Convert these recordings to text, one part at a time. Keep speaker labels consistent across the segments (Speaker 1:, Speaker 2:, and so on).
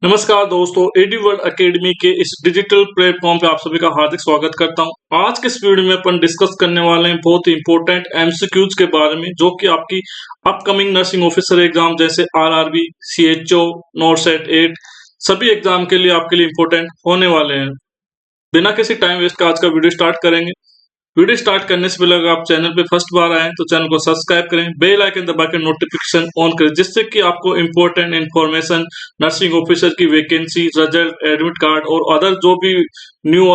Speaker 1: नमस्कार दोस्तों, AD world academy के इस डिजिटल प्लेटफॉर्म पे आप सभी का हार्दिक स्वागत करता हूं। आज के इस वीडियो में अपन डिस्कस करने वाले हैं बहुत ही इंपॉर्टेंट एमसीक्यूज के बारे में, जो कि आपकी अपकमिंग नर्सिंग ऑफिसर एग्जाम जैसे आरआरबी, सीएचओ, नॉरसेट 8 सभी एग्जाम के लिए आपके लिए इंपॉर्टेंट होने वाले हैं। बिना किसी टाइम वेस्ट का आज का वीडियो स्टार्ट करेंगे। वीडियो स्टार्ट करने से पहले अगर आप चैनल पे फर्स्ट बार आए तो चैनल को सब्सक्राइब करें, बेल आइकन दबा के नोटिफिकेशन ऑन करें, जिससे कि आपको इंपॉर्टेंट इन्फॉर्मेशन, नर्सिंग ऑफिसर की वैकेंसी, रिजल्ट, एडमिट कार्ड और अदर जो भी न्यू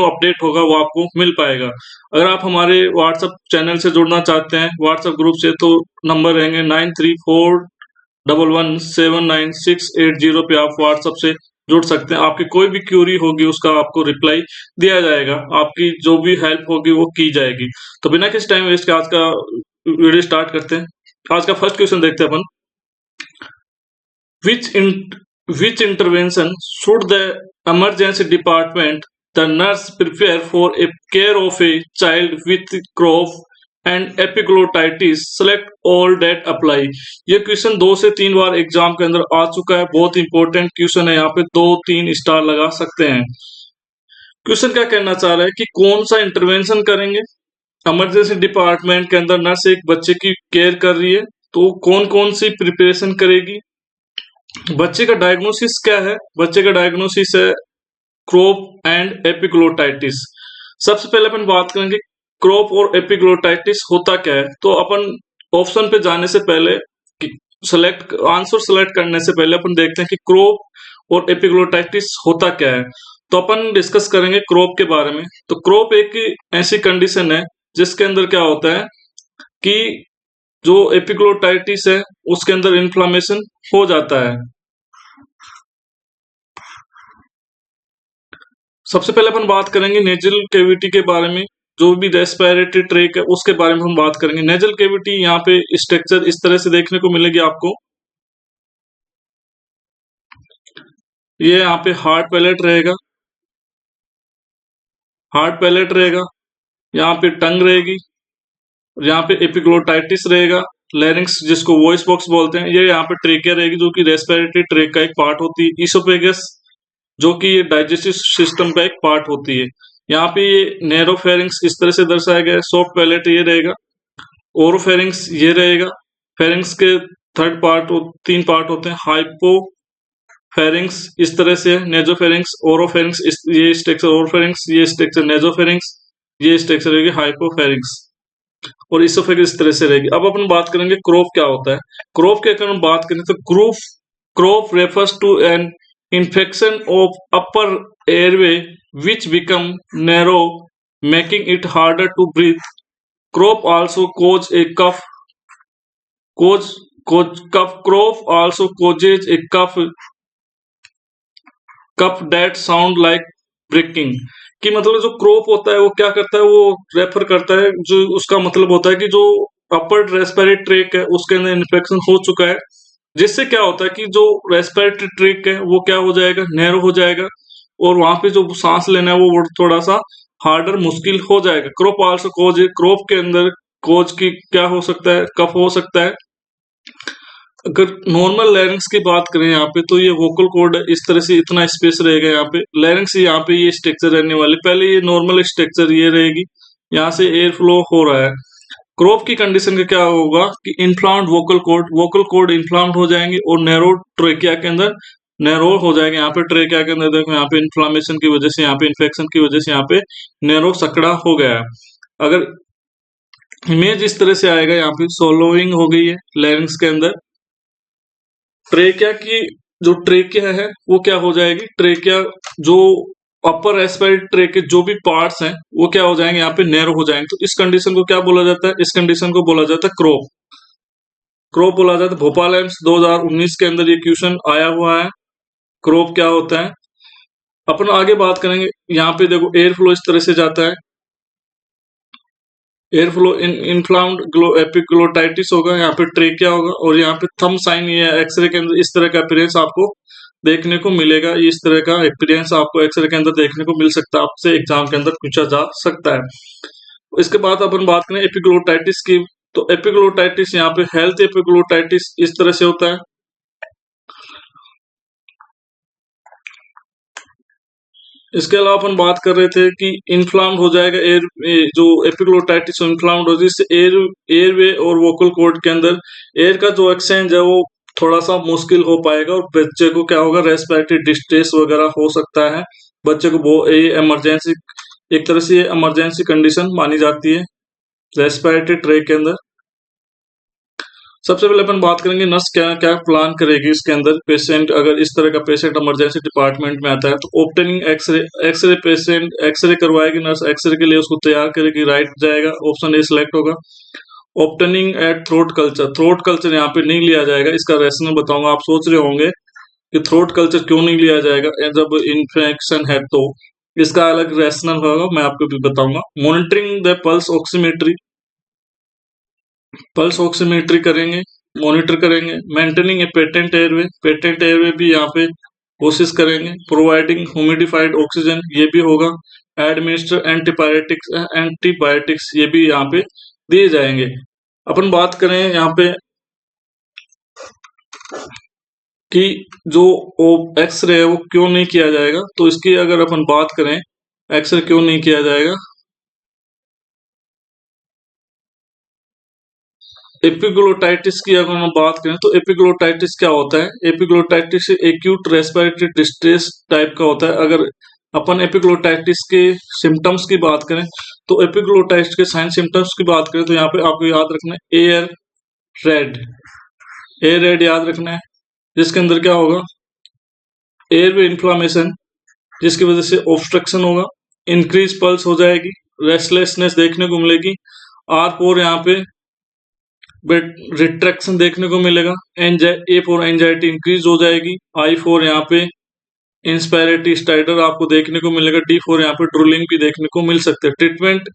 Speaker 1: अपडेट होगा वो आपको मिल पाएगा। अगर आप हमारे व्हाट्सएप चैनल से जुड़ना चाहते हैं, व्हाट्सएप ग्रुप से, तो नंबर रहेंगे 9341179680 पे आप व्हाट्सएप से जुड़ सकते हैं। आपकी कोई भी क्यूरी होगी उसका आपको रिप्लाई दिया जाएगा, आपकी जो भी हेल्प होगी वो की जाएगी। तो बिना किसी टाइम वेस्ट के आज का वीडियो स्टार्ट करते हैं। आज का फर्स्ट क्वेश्चन देखते हैं अपन। Which intervention should the emergency department the nurse prepare for a care of a child with croup and epiglottitis, select all that apply. ये क्वेश्चन 2 से 3 बार एग्जाम के अंदर आ चुका है, बहुत इंपॉर्टेंट क्वेश्चन है। यहाँ पे 2-3 स्टार लगा सकते हैं। क्वेश्चन क्या कहना चाह रहा है कि कौन सा इंटरवेंशन करेंगे। इमरजेंसी डिपार्टमेंट के अंदर नर्स एक बच्चे की केयर कर रही है, तो कौन कौन सी प्रिपरेशन करेगी। बच्चे का डायग्नोसिस क्या है। बच्चे का डायग्नोसिस है क्रॉप एंड एपिग्लोटाइटिस। सबसे पहले अपन बात करेंगे क्रॉप और एपिग्लोटाइटिस होता क्या है। तो अपन ऑप्शन पे जाने से पहले आंसर सेलेक्ट करने से पहले अपन देखते हैं कि क्रॉप और एपिग्लोटाइटिस होता क्या है। तो अपन डिस्कस करेंगे क्रॉप के बारे में। तो क्रॉप एक ऐसी कंडीशन है जिसके अंदर क्या होता है कि जो एपिग्लोटाइटिस है उसके अंदर इन्फ्लामेशन हो जाता है। सबसे पहले अपन बात करेंगे नेजल कैविटी के बारे में। जो भी रेस्पिरेटरी ट्रैक है उसके बारे में हम बात करेंगे। नेजल कैविटी यहाँ पे स्ट्रक्चर इस तरह से देखने को मिलेगी आपको। ये यहाँ पे हार्ड पैलेट रहेगा, यहाँ पे टंग रहेगी, यहाँ पे एपिग्लोटाइटिस रहेगा, लैरिंक्स जिसको वॉइस बॉक्स बोलते हैं, ये यहाँ पे ट्रेकिया रहेगी जो कि रेस्पिरेटरी ट्रैक का एक पार्ट होती है। इसोफेगस जो कि ये डाइजेस्टिव सिस्टम का एक पार्ट होती है। यहाँ पे ये नैरोफेरिंक्स इस तरह से दर्शाया गया है। सॉफ्ट पैलेट ये रहेगा, ओरोफेरिंक्स ये रहेगा। फेरिंक्स के तीन पार्ट होते हैं। हाइपोफेरिंक्स इस तरह से, नेजोफेरिंक्स, ओरोफेरिंक्स, ये स्ट्रक्चर ओरोफेरिंक्स, ये स्ट्रक्चर नेजोफेरिंक्स, ये स्ट्रक्चर रहेगी हाइपोफेरिंक्स, और इसोफेगस इस तरह से रहेगी। अब अपन बात करेंगे क्रॉप क्या होता है। क्रॉप की अगर हम बात करें तो croup refers to an infection of upper airway which become narrow, making it harder to breathe. Crop also cause a cough. Crop also causes a cough that sound like breaking. कि मतलब जो crop होता है वो क्या करता है, वो रेफर करता है, जो उसका मतलब होता है कि जो अपर रेस्पिरेटरी ट्रैक है उसके अंदर इन्फेक्शन हो चुका है, जिससे क्या होता है कि जो रेस्पिरेटरी ट्रैक है वो क्या हो जाएगा, नैरो हो जाएगा, और वहां पे जो सांस लेना है वो थोड़ा सा हार्डर, मुश्किल हो जाएगा। क्रॉप आल्सो कोज, क्रॉप के अंदर कोज की क्या हो सकता है, कफ हो सकता है। अगर नॉर्मल लैरिंक्स की बात करें यहाँ पे, तो ये वोकल कॉर्ड इस तरह से इतना स्पेस रहेगा यहाँ पे। लैरिंक्स यहाँ पे ये स्ट्रक्चर रहने वाले, पहले ये नॉर्मल स्ट्रक्चर ये रहेगी, यहाँ से एयर फ्लो हो रहा है। क्रॉप की कंडीशन का क्या होगा कि इन्फ्लाम्ड वोकल कॉर्ड इन्फ्लाम्ड हो जाएंगे, और नैरो ट्रेकिया के अंदर नैरो हो जाएगा। यहाँ पे ट्रेकिया के अंदर देखो, यहाँ पे इन्फ्लामेशन की वजह से, यहाँ पे इन्फेक्शन की वजह से यहाँ पे नैरो सकड़ा हो गया है। अगर इमेज इस तरह से आएगा, यहाँ पे सोलोइंग हो गई है लैरिंक्स के अंदर। ट्रेकिया की जो ट्रेकिया है वो क्या हो जाएगी, ट्रेकिया जो अपर रेस्पिरेटरी ट्रैक के जो भी पार्ट्स हैं वो क्या हो जाएंगे, यहाँ पे नैरो हो जाएंगे। तो इस कंडीशन को क्या बोला जाता है, इस कंडीशन को बोला जाता है क्रॉप बोला जाता है। भोपाल एम्स 2019 के अंदर ये क्वेश्चन आया हुआ है, क्रॉप क्या होता है। अपन आगे बात करेंगे। यहाँ पे देखो एयर फ्लो इस तरह से जाता है, एयर फ्लो इन्फ्लाम्ड एपिग्लोटाइटिस होगा, यहाँ पे ट्रेकिया होगा, और यहाँ पे थंब साइन, ये एक्सरे के अंदर इस तरह का अपीयरेंस आपको देखने को मिलेगा। इस तरह का एक्सपीरियंस आपको एक्सरे के अंदर देखने को मिल सकता है, आपसे एग्जाम के अंदर पूछा जा सकता है। इसके बाद अपन बात करें एपिग्लोटाइटिस की। तो एपिग्लोटाइटिस यहाँ पे हेल्थ एपिग्लोटाइटिस इस तरह से होता है। इसके अलावा अपन बात कर रहे थे कि इन्फ्लाम्ड हो जाएगा एयर, जो एपिग्लोटाइटिस इन्फ्लाम्ड हो जिससे एयरवे और वोकल कॉर्ड के अंदर एयर का जो एक्सचेंज है वो थोड़ा सा मुश्किल हो पाएगा, और बच्चे को क्या होगा, रेस्पिरेटरी डिस्ट्रेस वगैरह हो सकता है। बच्चे को वो ये इमरजेंसी, एक तरह से ये इमरजेंसी कंडीशन मानी जाती है रेस्पिरेटरी ट्रैक के अंदर। सबसे पहले अपन बात करेंगे नर्स क्या क्या प्लान करेगी इसके अंदर। पेशेंट अगर इस तरह का पेशेंट इमरजेंसी डिपार्टमेंट में आता है तो ओब्टेनिंग एक्सरे, एक्सरे पेशेंट एक्सरे करवाएगी नर्स, एक्सरे के लिए उसको तैयार करेगी, राइट जाएगा, ऑप्शन ए सिलेक्ट होगा। Obtaining at throat culture, throat culture यहाँ पे नहीं लिया जाएगा, इसका रेशनल बताऊंगा। आप सोच रहे होंगे कि थ्रोट कल्चर क्यों नहीं लिया जाएगा जब इन्फेक्शन है, तो इसका अलग रेशनल होगा, मैं आपको भी बताऊंगा। Monitoring the pulse oximetry, pulse oximetry करेंगे, मॉनिटर करेंगे। मेंटेनिंग ए पेटेंट एयरवे भी यहाँ पे कोशिश करेंगे। प्रोवाइडिंग ह्यूमिडिफाइड ऑक्सीजन, ये भी होगा। एडमिनिस्टर एंटीबायोटिक्स ये भी यहाँ पे दिए जाएंगे। अपन बात करें यहाँ पे कि जो एक्सरे है वो क्यों नहीं किया जाएगा, तो इसकी अगर अपन बात करें एक्सरे क्यों नहीं किया जाएगा, एपिग्लोटाइटिस की अगर हम बात करें तो एपिग्लोटाइटिस क्या होता है। Epiglottitis acute respiratory distress type का होता है। अगर अपन एपिग्लोटाइटिस के सिम्टम्स की बात करें तो एपिग्लोटाइटिस के साइन सिम्टम्स की बात करें तो यहाँ पे आपको याद रखना है एयर रेड, एयर रेड याद रखना है, जिसके अंदर क्या होगा, एयरवे इन्फ्लामेशन, जिसकी वजह से ऑब्स्ट्रक्शन होगा। इंक्रीज पल्स हो जाएगी, रेस्टलेसनेस देखने को मिलेगी। R4 यहाँ पे रिट्रैक्शन देखने को मिलेगा। ए फॉर एंजाइटी इंक्रीज हो जाएगी। I4 यहाँ पे इंस्पायरेटी स्टाइडर आपको देखने को मिलेगा। D4 यहाँ पे ड्रूलिंग भी देखने को मिल सकते हैं। ट्रीटमेंट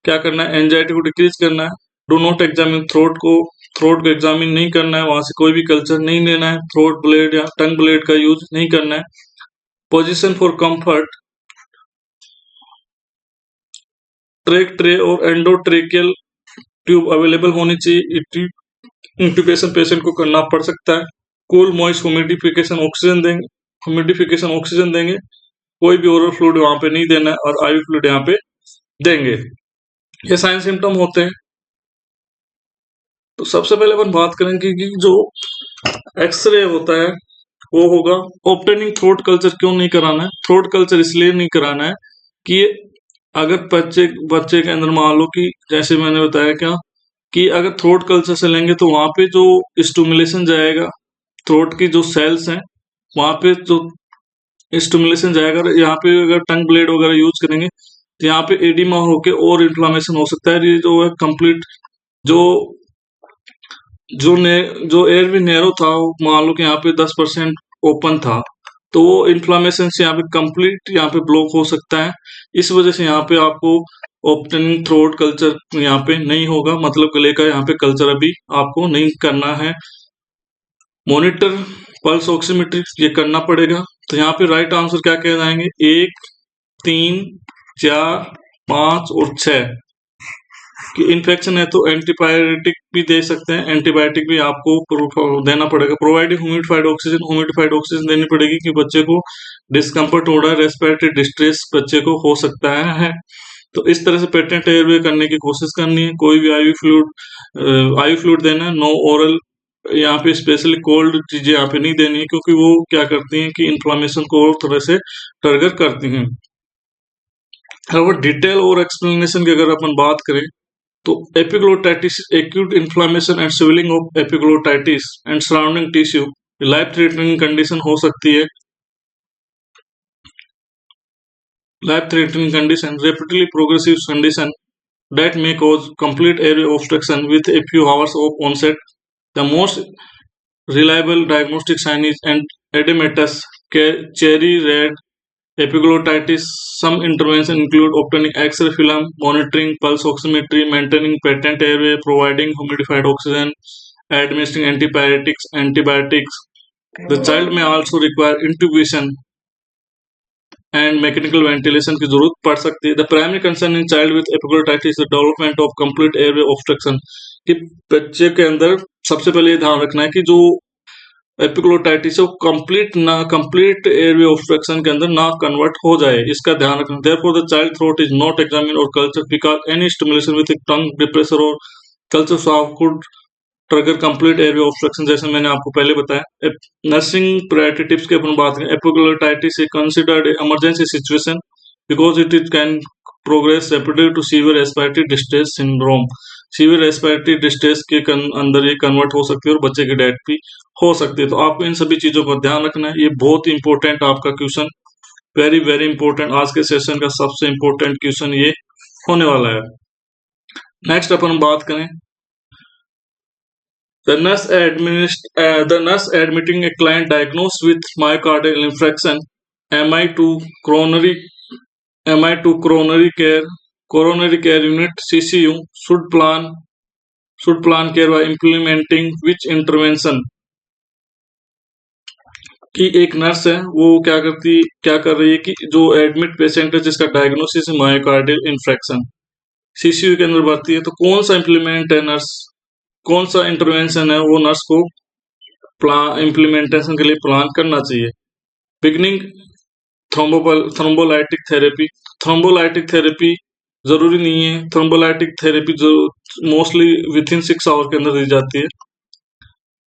Speaker 1: क्या करना है, एंजाइटी को डिक्रीज करना है। डू नॉट एग्जामिन थ्रोट को, थ्रोट को एग्जामिन नहीं करना है, वहां से कोई भी कल्चर नहीं लेना है। थ्रोट ब्लेड या टंग ब्लेड का यूज नहीं करना है। Position for comfort, trach tray और एंडोट्रेकियल ट्यूब अवेलेबल होनी चाहिए। इंट्यूबेशन पेशेंट को करना पड़ सकता है। कूल मॉइस्ट ह्यूमिडिफिकेशन ऑक्सीजन देंगे, ह्यूमिडिफिकेशन ऑक्सीजन देंगे। कोई भी ओरल फ्लूइड वहां पे नहीं देना है और आईवी फ्लूइड यहाँ पे देंगे। ये साइन सिम्टम होते हैं। तो सबसे पहले अपन बात करेंगे कि जो एक्सरे होता है वो होगा। ऑब्टेनिंग थ्रोट कल्चर क्यों नहीं कराना है, थ्रोट कल्चर इसलिए नहीं कराना है कि अगर बच्चे बच्चे के अंदर मान लो कि जैसे मैंने बताया क्या कि अगर थ्रोट कल्चर से लेंगे तो वहां पे जो स्टिमुलेशन जाएगा, थ्रोट की जो सेल्स हैं वहां पे जो स्टिमुलेशन जाएगा, यहाँ पे अगर टंग ब्लेड वगैरह यूज करेंगे तो यहाँ पे एडिमा होके और इन्फ्लामेशन हो सकता है। ये जो है कंप्लीट जो जो ने जो एयर भी नैरो था, मान लो कि यहाँ पे 10% ओपन था, तो वो इन्फ्लामेशन से यहाँ पे कंप्लीट यहाँ पे ब्लॉक हो सकता है। इस वजह से यहाँ पे आपको ओपनिंग थ्रोट कल्चर यहाँ पे नहीं होगा, मतलब गले का यहाँ पे कल्चर अभी आपको नहीं करना है। मॉनिटर पल्स ऑक्सीमेट्री ये करना पड़ेगा। तो यहाँ पे राइट आंसर क्या कह जाएंगे, 1, 3, 4, 5 और 6 कि इन्फेक्शन है तो एंटीबायोटिक भी दे सकते हैं। एंटीबायोटिक भी आपको देना पड़ेगा। प्रोवाइडिंग ह्यूमिडिफाइड ऑक्सीजन देनी पड़ेगी कि बच्चे को डिस्कम्फर्ट हो रहा है, रेस्पिरेटरी डिस्ट्रेस बच्चे को हो सकता है। तो इस तरह से पेटेंट एयरवे करने की कोशिश करनी है। कोई भी आईवी फ्लूइड देना है। नो ओरल, यहाँ पे स्पेशली कोल्ड चीजें यहाँ पे नहीं देनी है क्योंकि वो क्या करती हैं कि इन्फ्लामेशन को और तरह से ट्रिगर करती हैं। अगर डिटेल और एक्सप्लेनेशन की अगर अपन बात करें तो epiglottitis acute inflammation and swelling of epiglottitis and surrounding tissue life threatening condition हो सकती है। Life threatening condition, rapidly progressive condition that may cause complete airway obstruction with a few hours of onset. The most reliable diagnostic sign is edematous cherry red epiglottitis. Some interventions include obtaining X-ray film, monitoring pulse oximetry, maintaining patent airway, providing humidified oxygen, administering antibiotics. The child may also require intubation and mechanical ventilation की जरूरत पड़ सकती है। The primary concern in child with epiglottitis the development of complete airway obstruction, कि बच्चे के अंदर सबसे पहले ये ध्यान रखना है कि जो एपिग्लोटाइटिस है वो कंप्लीट एयरवे ऑब्स्ट्रक्शन के अंदर ना कन्वर्ट हो जाए, इसका ध्यान रखना। Therefore the child throat is not examine or culture because any stimulation with tongue depressor or culture swab could trigger complete airway obstruction, जैसे मैंने आपको पहले बताया। नर्सिंग प्रायोरिटी टिप्स की अपन बात करें, epiglottitis is considered emergency situation because it can progress rapidly to severe respiratory distress syndrome. Severe respiratory distress के अंदर ये कन्वर्ट हो सकती है और बच्चे की डेथ भी हो सकती है। तो आपको इन सभी चीजों का ध्यान रखना है। ये बहुत इंपॉर्टेंट आपका क्वेश्चन, वेरी वेरी इंपॉर्टेंट, आज के सेशन का सबसे इंपॉर्टेंट क्वेश्चन ये होने वाला है। नेक्स्ट अपन बात करें, the nurse admitting a client diagnosed with myocardial infarction MI to coronary coronary care unit CCU should plan care by implementing which intervention। कि एक नर्स है वो क्या कर रही है कि जो एडमिट पेशेंट है जिसका डायग्नोसिस मायोकार्डियल इन्फेक्शन सीसीयू के अंदर भर्ती है, तो कौन सा इम्प्लीमेंट है नर्स, कौन सा इंटरवेंशन है वो नर्स को इम्प्लीमेंटेशन के लिए प्लान करना चाहिए। Beginning thrombolytic therapy. Thrombolytic therapy जरूरी नहीं है, थ्रोम्बोलाइटिक थेरेपी जो मोस्टली विद इन 6 आवर के अंदर दी जाती है,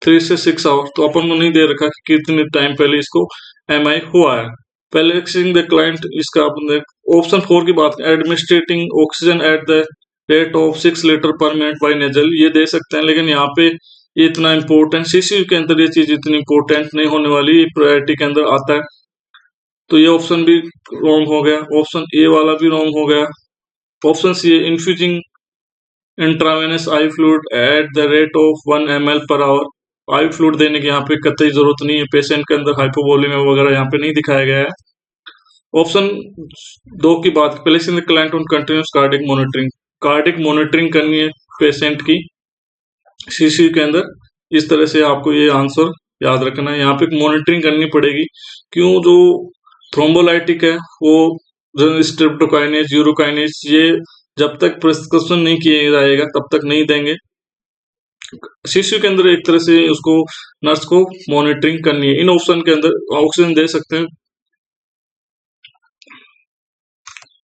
Speaker 1: 3 से 6 आवर। तो अपन को नहीं दे रखा कि कितने टाइम पहले इसको एमआई हुआ है। प्लेसिंग द क्लाइंट, इसका अपन ऑप्शन 4 की बात करें, administrating oxygen at the rate of 6 litre पर मिनट बाई नेजल, ये दे सकते हैं, लेकिन यहाँ पे ये इतना इंपॉर्टेंट सीसीयू के अंदर ये चीज इतनी इंपॉर्टेंट नहीं होने वाली, प्रायोरिटी के अंदर आता है। तो ये ऑप्शन भी रॉन्ग हो गया, ऑप्शन ए वाला भी रॉन्ग हो गया। ऑप्शन सी है infusing intravenous I fluid at the rate of 1 ml per our. I fluid देने की यहाँ पे कतई जरूरत नहीं है, पेशेंट के अंदर हाइपोवोलेमिया वगैरह यहाँ पे नहीं दिखाया गया है। ऑप्शन 2 की बात, placing the client on continuous cardiac monitoring, cardiac monitoring करनी है पेशेंट की सीसी के अंदर। इस तरह से आपको ये आंसर याद रखना है, यहाँ पे मॉनिटरिंग करनी पड़ेगी। क्यों, जो थ्रोम्बोलाइटिक है वो स्ट्रेप्टोकाइनेज यूरोकाइनेज ये जब तक प्रिस्क्रिप्शन नहीं किया जाएगा तब तक नहीं देंगे। शिशु के अंदर एक तरह से उसको नर्स को मॉनिटरिंग करनी है। इन ऑप्शन के अंदर ऑक्सीजन दे सकते हैं,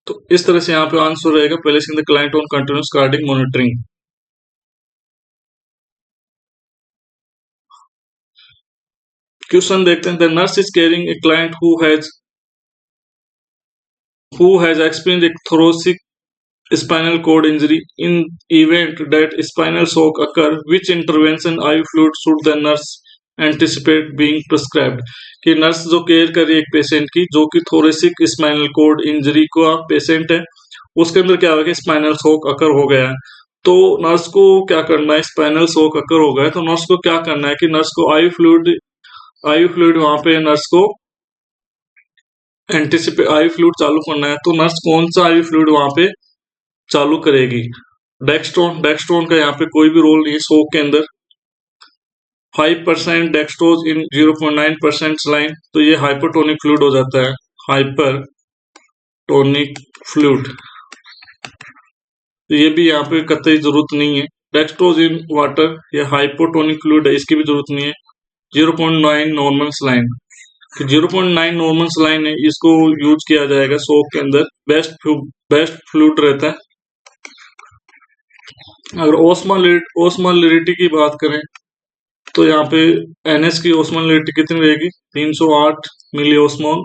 Speaker 1: तो इस तरह से यहाँ पे आंसर रहेगा placing the client on continuous cardiac monitoring. Question देखते हैं, the nurse is caring a client who has experienced a thoracic spinal cord injury. In event that spinal shock occur, which intervention IV fluid should the nurse anticipate being prescribed? कि nurse जो care कर रही है एक patient की जो कि thoracic spinal cord injury का पेशेंट है, उसके अंदर क्या होगा, स्पाइनल शॉक अकर हो गया है, तो नर्स को क्या करना है, स्पाइनल शॉक अकर हो गया है तो नर्स को क्या करना है कि नर्स को आई फ्लूइड वहां पे नर्स को एंटिसिपेट आई फ्लूइड चालू करना है। तो नर्स कौन सा आई फ्लूइड वहां पे चालू करेगी? डेक्स्ट्रोन का यहाँ पे कोई भी रोल नहीं है शॉक के अंदर। 5% डेक्स्ट्रोज इन 0.9% सलाइन, तो ये हाइपरटोनिक फ्लूइड हो जाता है, हाइपरटोनिक फ्लूइड। तो ये भी यहाँ पे कतई जरूरत नहीं है। डेक्स्ट्रोज इन वाटर, ये हाइपोटोनिक फ्लूइड है, इसकी भी जरूरत नहीं है। 0.9 नॉर्मल सलाइन, 0.9 नॉर्मल सलाइन है, इसको यूज किया जाएगा शॉक के अंदर, बेस्ट फ्लूइड रहता है। अगर ओस्मोलैरिटी की बात करें तो यहाँ पे एनएस की ओस्मोलैरिटी कितनी रहेगी, 308 मिली ओस्मोल।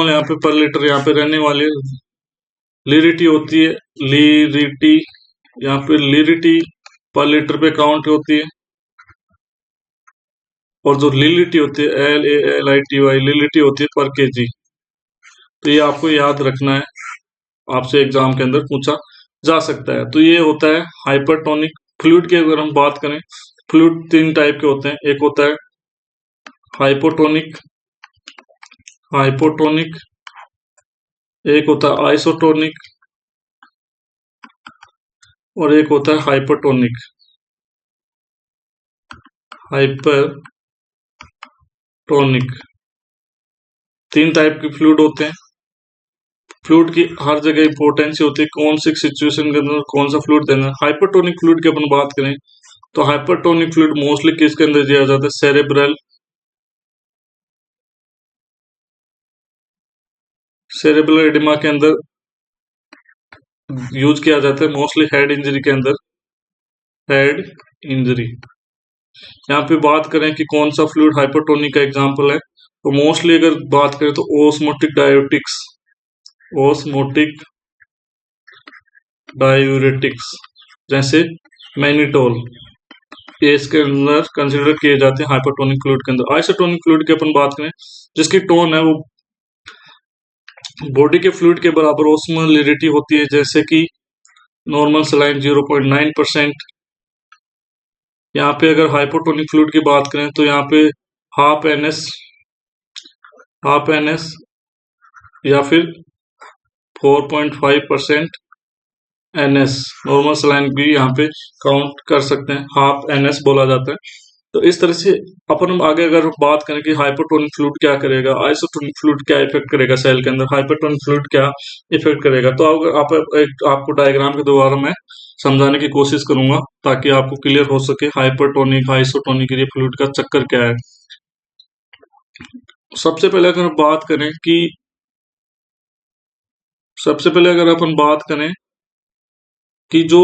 Speaker 1: यहाँ पे पर लीटर यहाँ पे रहने वाली लिरिटी होती है, लिरिटी यहाँ पे लिरिटी पर लीटर पे काउंट होती है, और जो लिलिटी होती है LALITY लिलिटी होती है पर केजी। तो ये आपको याद रखना है, आपसे एग्जाम के अंदर पूछा जा सकता है। तो ये होता है हाइपरटोनिक फ्लूइड की। अगर हम बात करें, फ्लूइड 3 टाइप के होते हैं, एक होता है हाइपोटोनिक एक होता है आइसोटोनिक और एक होता है हाइपरटोनिक। 3 टाइप के फ्लूइड होते हैं। फ्लूइड की हर जगह इंपॉर्टेंस होती है, कौन सी सिचुएशन के अंदर कौन सा फ्लूइड देना है। हाइपरटोनिक फ्लूइड की अपन बात करें तो हाइपरटोनिक फ्लूइड मोस्टली किसके अंदर दिया जाता है, सेरेब्रल एडिमा के अंदर यूज किया जाता है, मोस्टली हेड इंजरी के अंदर, हेड इंजरी। यहाँ पे बात करें कि कौन सा फ्लूइड हाइपरटोनिक का एग्जांपल है, तो मोस्टली अगर बात करें तो ओस्मोटिक डायोटिक्स, ओस्मोटिक डायूरेटिक्स जैसे मैनिटोल, ये इसके अंदर कंसिडर किए जाते हैं हाइपरटोनिक फ्लूइड के अंदर। आइसोटोनिक फ्लूइड की अपन बात करें जिसकी टोन है वो बॉडी के फ्लूइड के बराबर ऑस्मोलिरिटी होती है, जैसे कि नॉर्मल सलाइन 0.9%। यहाँ पे अगर हाइपोटोनिक फ्लूइड की बात करें तो यहाँ पे हाफ एनएस या फिर 4.5% एनएस, नॉर्मल सलाइन भी यहाँ पे काउंट कर सकते हैं, हाफ एनएस बोला जाता है। तो इस तरह से अपन आगे अगर बात करें कि हाइपोटोनिक फ्लूइड क्या करेगा, आइसोटोनिक फ्लूइड क्या इफेक्ट करेगा सेल के अंदर, हाइपोटोनिक फ्लूइड क्या इफेक्ट करेगा, तो अगर आपको डायग्राम के द्वारा मैं समझाने की कोशिश करूंगा ताकि आपको क्लियर हो सके हाइपरटोनिक आइसोटोनिक ये फ्लूइड का चक्कर क्या है। सबसे पहले अगर अपन बात करें कि जो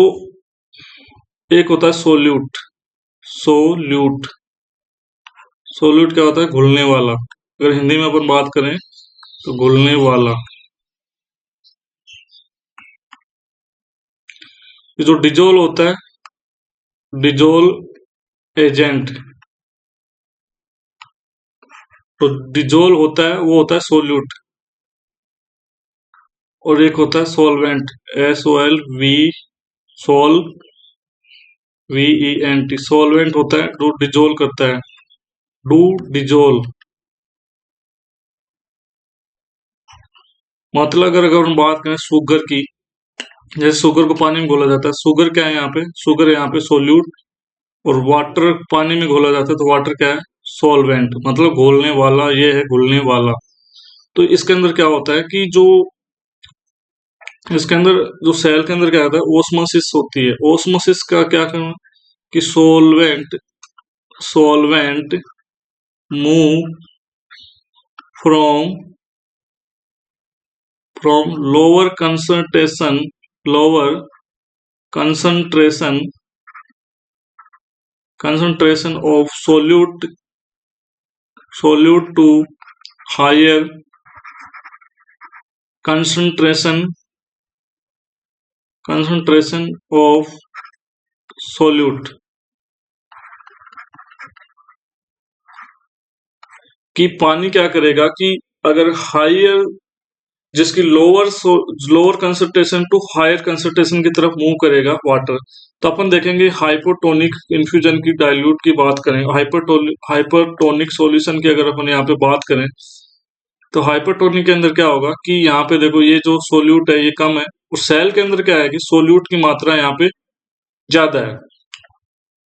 Speaker 1: एक होता है सोल्यूट क्या होता है, घुलने वाला। अगर हिंदी में अपन बात करें तो घुलने वाला। ये जो डिजोल होता है, डिजोल एजेंट, तो डिजोल होता है वो होता है सोल्यूट, और एक होता है सॉल्वेंट, SOLVENT, सॉल्वेंट होता है जो डिजोल करता है, डू डिजोल। मतलब अगर हम बात करें शुगर की, जैसे शुगर को पानी में घोला जाता है, शुगर क्या है यहाँ पे, शुगर है यहाँ पे सोल्यूट, और वाटर पानी में घोला जाता है तो वाटर क्या है, सॉल्वेंट, मतलब घोलने वाला, ये है घुलने वाला। तो इसके अंदर क्या होता है कि इसके अंदर जो सेल के अंदर क्या होता है, ओस्मोसिस होती है। ओस्मोसिस का क्या करना कि solvent move from lower concentration of solute to higher concentration of solute, कि पानी क्या करेगा कि अगर हायर जिसकी lower concentration to higher concentration की तरफ मूव करेगा वाटर, तो अपन देखेंगे हाइपोटोनिक इन्फ्यूजन की, डाइल्यूट की बात करें, हाइपरटोनिक सॉल्यूशन की अगर अपन यहाँ पे बात करें तो हाइपरटोनिक के अंदर क्या होगा कि यहाँ पे देखो ये जो सोल्यूट है ये कम है, और सेल के अंदर क्या है कि सोल्यूट की मात्रा यहाँ पे ज्यादा है,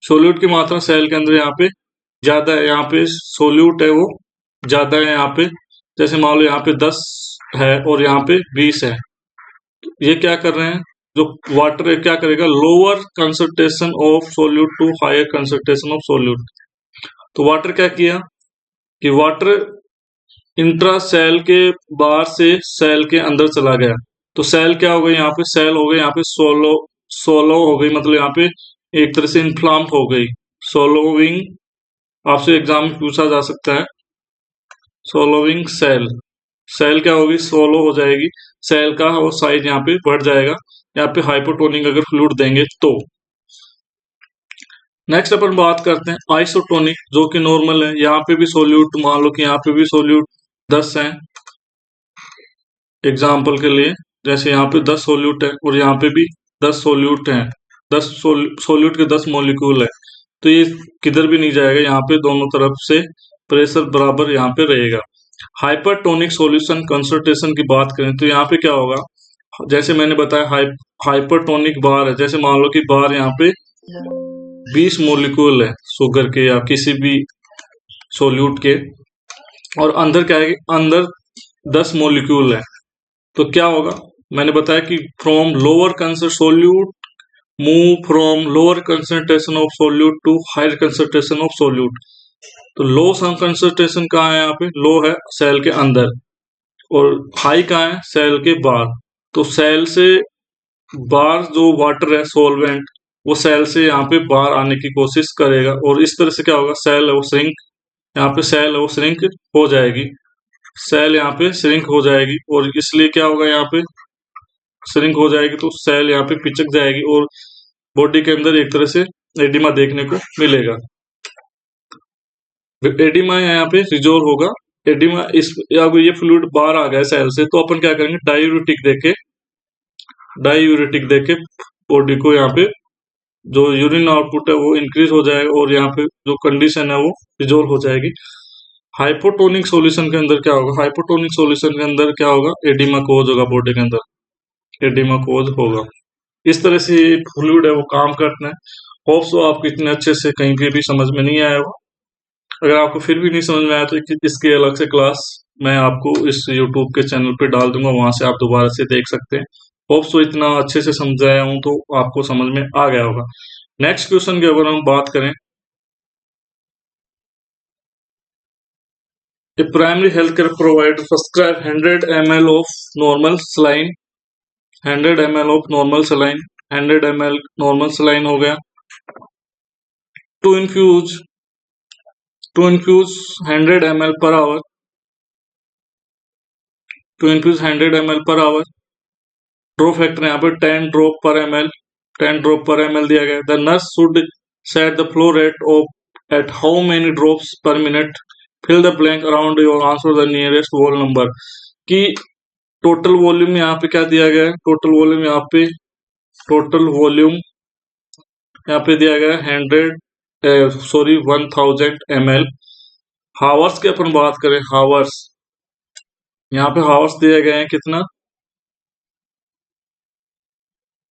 Speaker 1: सोल्यूट की मात्रा सेल के अंदर यहाँ पे ज्यादा है, यहाँ पे सोल्यूट है वो ज्यादा है यहाँ पे। जैसे मान लो यहाँ पे 10 है और यहाँ पे 20 है, ये क्या कर रहे हैं, जो वाटर है क्या करेगा, lower concentration of solute to higher concentration of solute. तो वाटर क्या किया कि वाटर इंट्रा सेल के बाहर से सेल के अंदर चला गया, तो सेल क्या हो गई यहाँ पे, सेल हो गई यहाँ पे सोलो हो गई, मतलब यहाँ पे एक तरह से इन्फ्लाम हो गई, सोलोविंग, आपसे एग्जाम में पूछा जा सकता है, सोलोविंग सेल क्या होगी, सोलो हो जाएगी, सेल का वो साइज यहाँ पे बढ़ जाएगा, यहाँ पे हाइपोटोनिक अगर फ्लूइड देंगे तो। नेक्स्ट अपन बात करते हैं आइसोटोनिक, जो कि नॉर्मल है, यहाँ पे भी सोल्यूट, मान लो कि यहाँ पे भी सोल्यूट 10 है एग्जाम्पल के लिए, जैसे यहाँ पे 10 सोल्यूट है और यहाँ पे भी 10 सोल्यूट है, 10 सोल्यूट के 10 मॉलिक्यूल है, तो ये किधर भी नहीं जाएगा, यहाँ पे दोनों तरफ से प्रेशर बराबर यहाँ पे रहेगा। हाइपरटोनिक सॉल्यूशन कंसंट्रेशन की बात करें तो यहाँ पे क्या होगा, जैसे मैंने बताया हाइपरटोनिक बार है, जैसे मान लो कि बार यहाँ पे 20 मॉलिक्यूल है शुगर के या किसी भी सोल्यूट के, और अंदर क्या है, अंदर 10 मॉलिक्यूल है, तो क्या होगा, मैंने बताया कि from lower concentration solute move from lower concentration of solute to higher concentration of solute. तो लो कंसंट्रेशन कहाँ है, यहाँ पे लो है सेल के अंदर, और हाई कहाँ है सेल के बाहर। तो सेल से बाहर जो वाटर है सोलवेंट, वो सेल से यहाँ पे बाहर आने की कोशिश करेगा, और इस तरह से क्या होगा, सेल है वो श्रिंक, यहाँ पे सेल है वो श्रिंक हो जाएगी, सेल यहाँ पे श्रिंक हो जाएगी, और इसलिए क्या होगा, यहाँ पे श्रिंक हो जाएगी तो सेल यहाँ पे पिचक जाएगी, और बॉडी के अंदर एक तरह से एडिमा देखने को मिलेगा। एडिमा यहाँ पे रिजोल्व होगा। एडिमा इस अगर ये फ्लूइड बाहर आ गया सेल से, तो अपन क्या करेंगे, डायूरेटिक देके बॉडी को यहाँ पे जो यूरिन आउटपुट है वो इंक्रीज हो जाएगा, और यहाँ पे जो कंडीशन है वो रिजोल्व हो जाएगी। हाइपोटोनिक सॉल्यूशन के अंदर क्या होगा, हाइपोटोनिक सॉल्यूशन के अंदर क्या होगा, एडिमा कोज होगा, बॉडी के अंदर एडिमा कोज होगा। इस तरह से फ्लूइड है वो काम करता है। होप सो आपको इतने अच्छे से कहीं पे भी समझ में नहीं आया होगा। अगर आपको फिर भी नहीं समझ में आया तो इसकी अलग से क्लास मैं आपको इस यूट्यूब के चैनल पे डाल दूंगा, वहां से आप दोबारा से देख सकते हैं। होप सो इतना अच्छे से समझाया हूं तो आपको समझ में आ गया होगा। नेक्स्ट क्वेश्चन की अगर हम बात करें, a primary health care provider prescribe 100 ml of normal saline, 100 ml of normal saline, 100 ml normal saline हो गया, to infuse 100 ml per hour, to infuse 100 ml per hour. Drop factor यहाँ पे 10 drop पर ml, 10 ड्रॉप पर ml दिया गया। The nurse should set the flow rate of at how many drops per minute, fill the blank around your answer the nearest whole number. की total volume यहाँ पे क्या दिया गया है, टोटल वॉल्यूम यहाँ पे, टोटल वॉल्यूम यहाँ पे दिया गया है 1000 ml। हावर्स की अपन बात करें, हावर्स यहाँ पे हावर्स दिया गए हैं कितना,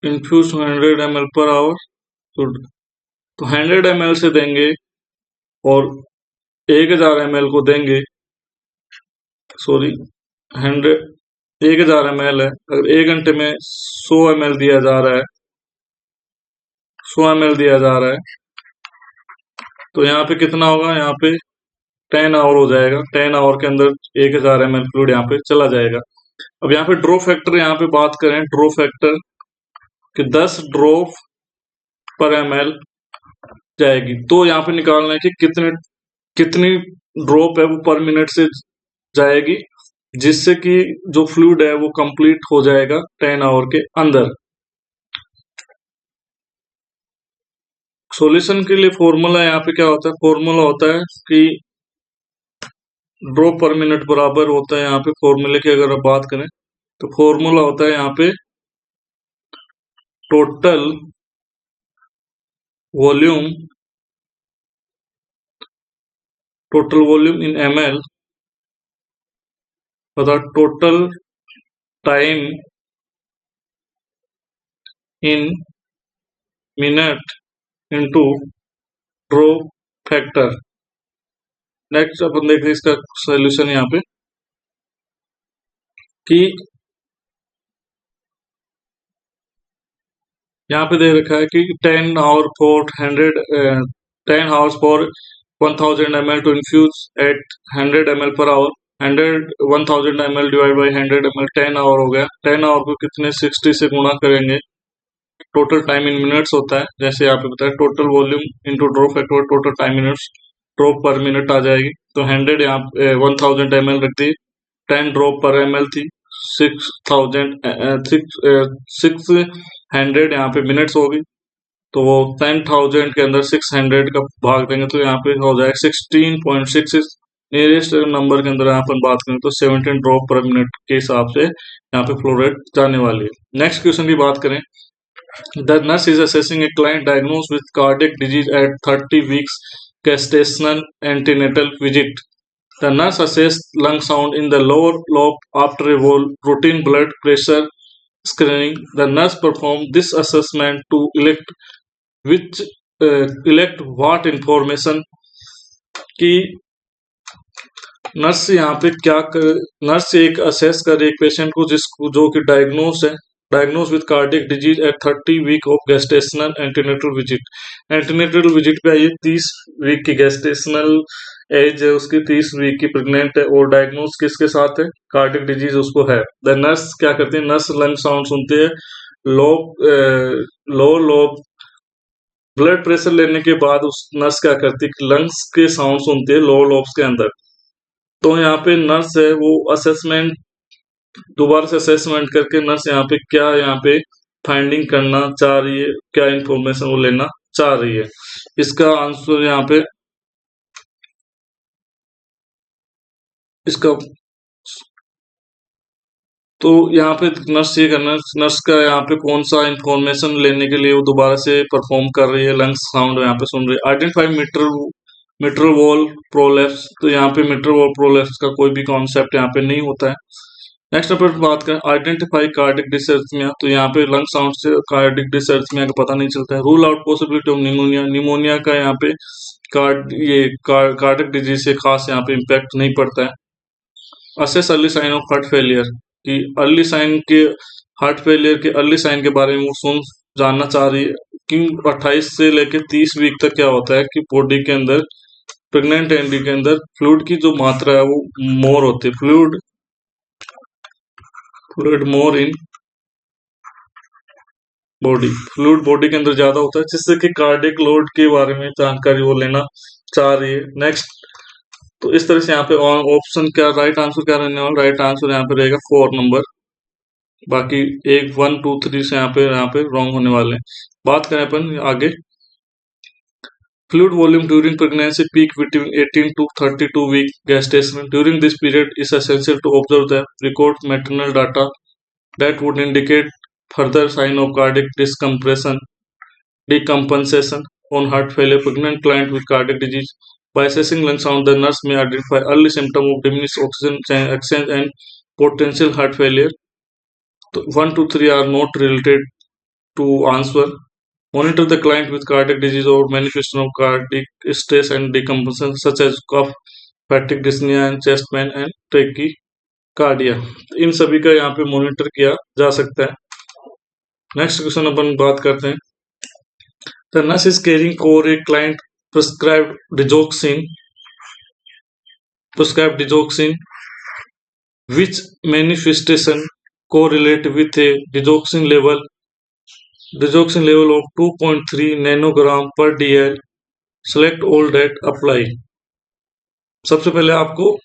Speaker 1: इन्फ्यूज 100 ml पर आवर, तो 100 ml से देंगे और 1000 ml को देंगे, सॉरी 1000 ml है, अगर 1 घंटे में 100 ml दिया जा रहा है, 100 ml दिया जा रहा है, तो यहाँ पे कितना होगा, यहाँ पे 10 आवर हो जाएगा, 10 आवर के अंदर 1000 ml फ्लूइड यहाँ पे चला जाएगा। अब यहाँ पे ड्रॉप फैक्टर यहाँ पे बात करें, ड्रॉप फैक्टर कि 10 ड्रॉप पर ml जाएगी, तो यहाँ पे निकालना है कि कितनी ड्रॉप है वो पर मिनट से जाएगी, जिससे कि जो फ्लूइड है वो कंप्लीट हो जाएगा 10 आवर के अंदर। सॉल्यूशन के लिए फॉर्मूला यहाँ पे क्या होता है, फॉर्मूला होता है कि ड्रॉप पर मिनट बराबर होता है, यहाँ पे फॉर्मूले की अगर आप बात करें तो फॉर्मूला होता है यहाँ पे टोटल वॉल्यूम इन ml तथा total time in minute into drop factor. Next अपन देख रहे हैं इसका सॉल्यूशन यहाँ पे कि यहाँ पे दे रखा है कि 10 hour for 10 hours for 1000 ml to infuse at 100 ml per hour, 1000 ml divide by 100 ml 10 hour हो गया। 10 आवर को कितने 60 से गुणा करेंगे, टोटल टाइम इन मिनट्स होता है, जैसे यहाँ पे बताया total volume into drop factor total time minutes, drop per minute आ जाएगी। तो 100 यहाँ 1000 ml रख दी, 10 ड्रॉप पर ml थी, 600 यहाँ पे मिनट्स होगी, तो वो 10,000 के अंदर 600 का भाग देंगे तो यहाँ पे हो जाएगा 16.66। नियरेस्ट नंबर के अंदर यहाँ पर बात करें तो 17 ड्रॉप पर मिनट के हिसाब से यहाँ पे फ्लो रेट जाने वाली है। नेक्स्ट क्वेश्चन की बात करें, the nurse is assessing a client diagnose with cardiac disease at 30 weeks gestational antenatal visit. The nurse assessed lung sound in the lower lobe after a routine blood pressure screening. The nurse performed this assessment to elect what information की nurse यहाँ पे क्या कर nurse एक assess कर एक patient को जिसको जो कि diagnose with cardiac disease at 30 week of gestational antenatal visit. Antenatal visit पे आई 30 वीक की गेस्टेशनल एज है उसकी, 30 वीक की प्रेग्नेंट है और डायग्नोज किसके साथ है, कार्डियक डिजीज उसको है। द नर्स क्या करती है, नर्स लंग साउंड सुनती है, लो लो ब्लड प्रेशर लेने के बाद उस नर्स क्या करती है, लंग्स के साउंड सुनती है लो लोब्स के अंदर। तो यहाँ पे नर्स है वो असेसमेंट दोबारा से असेसमेंट करके नर्स यहाँ पे क्या यहाँ पे फाइंडिंग करना चाह रही है, क्या इंफॉर्मेशन वो लेना चाह रही है, इसका आंसर यहाँ पे इसका तो यहाँ पे नर्स ये करना, नर्स का यहाँ पे कौन सा इंफॉर्मेशन लेने के लिए वो दोबारा से परफॉर्म कर रही है, लंग्स साउंड यहाँ पे सुन रही है। आइडेंटिफाई मिट्रल वॉल प्रोलेप्स, तो यहाँ पे मिट्रल वॉल प्रोलेप्स का कोई भी कॉन्सेप्ट यहाँ पे नहीं होता है। नेक्स्ट अपन बात करें आइडेंटिफाई कार्डिक डिसर्चमिया, तो यहाँ पे लंग साउंड से कार्डिक डिसर्चमिया का पता नहीं चलता है। Rule out possibility of pneumonia, pneumonia का यहाँ पे कार्डिक डिजीज से खास यहाँ पे इम्पैक्ट नहीं पड़ता है। Assess early sign of heart failure, कि अर्ली साइन के हार्ट फेलियर के अर्ली साइन के बारे में वो सुन जानना चाह रही है कि 28 से लेके 30 वीक तक क्या होता है कि बॉडी के अंदर प्रेग्नेंट एंडी के अंदर फ्लूइड की जो मात्रा है वो मोर होती है, fluid more in body, fluid body के अंदर ज्यादा होता है, जिससे कि कार्डियक लोड के बारे में जानकारी वो लेना चाह रही है। नेक्स्ट, तो इस तरह से यहाँ पे ऑप्शन क्या राइट आंसर क्या रहने वाला, राइट आंसर यहाँ पे रहेगा 4 नंबर, बाकी 1 1 2 3 से यहाँ पे रॉन्ग होने वाले हैं। बात करें अपन आगे, fluid volume during pregnancy peak between 18 to 32 week gestation. During this period, is essential to observe the record maternal data that would indicate further sign of cardiac decompensation on heart failure. Pregnant client with cardiac disease. By assessing lung sound, the nurse may identify early symptom of diminished oxygen exchange and potential heart failure. So 1 to 3 are not related to answer. Monitor the client with cardiac disease or manifestation of cardiac stress and decompensation such as cough, fatigue, dyspnea and chest pain and tachycardia. इन सभी का यहाँ पे monitor किया जा सकता है। Next question अपन बात करते हैं, the nurse is caring for a client prescribed digoxin which manifestation correlate with a digoxin level of 2.3 nanogram per dl. Select all that apply. सबसे पहले आपको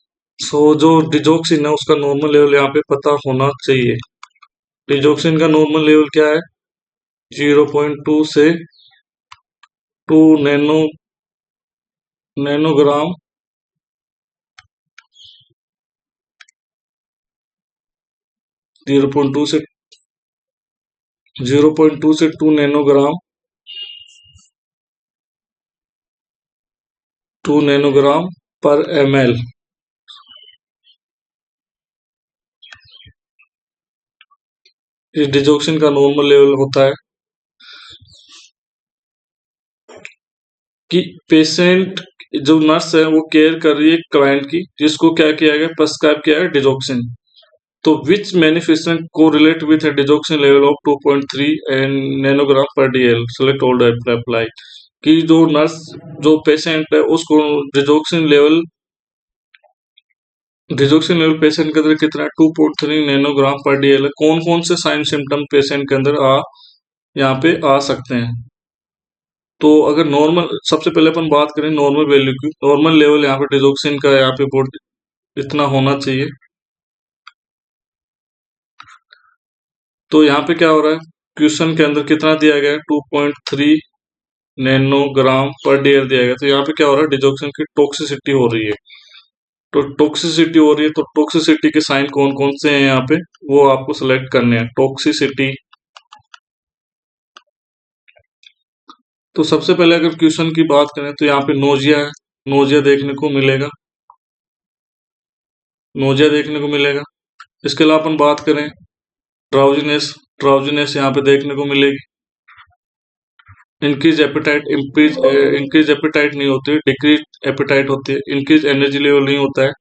Speaker 1: जो डिजोक्सिन है उसका नॉर्मल लेवल यहाँ पे पता होना चाहिए। डिजोक्सिन का नॉर्मल लेवल क्या है, 0.2 से 2 नैनोग्राम से 0.2 से 2 नैनोग्राम पर ml। इस डिजोक्सिन का नॉर्मल लेवल होता है कि पेशेंट जो नर्स है वो केयर कर रही है क्लाइंट की जिसको क्या किया गया, प्रिस्क्राइब किया है डिजोक्सिन। तो which manifestation correlate with a digoxin level of 2.3 nanogram per dL. Select all apply, कि जो नर्स जो पेशेंट है उसको डिजोक्सिन लेवल पेशेंट के अंदर कितना है, 2.3 नैनोग्राम पर डीएल है। कौन कौन से साइन सिम्टम पेशेंट के अंदर यहाँ पे आ सकते हैं। तो अगर नॉर्मल, सबसे पहले अपन बात करें नॉर्मल वैल्यू की, नॉर्मल लेवल यहाँ पे डिजोक्सिन का यहाँ पे इतना होना चाहिए। तो यहाँ पे क्या हो रहा है, क्वेश्चन के अंदर कितना दिया गया है, 2.3 नैनोग्राम पर डीएल दिया गया। तो यहाँ पे क्या हो रहा है, डिजोक्सिन की टॉक्सिसिटी हो रही है। तो टॉक्सिसिटी हो रही है, तो टॉक्सिसिटी के साइन कौन कौन से हैं यहाँ पे, वो आपको सिलेक्ट करने हैं। टॉक्सिसिटी, तो सबसे पहले अगर क्वेश्चन की बात करें तो यहाँ पे नोजिया है, नोजिया देखने को मिलेगा, इसके अलावा अपन बात करें ड्राउजीनेस, यहाँ पे देखने को मिलेगी। इंक्रीज एपेटाइट, इंक्रीज एपेटाइट नहीं होती है, डिक्रीज एपेटाइट होती है। इंक्रीज एनर्जी लेवल नहीं होता है,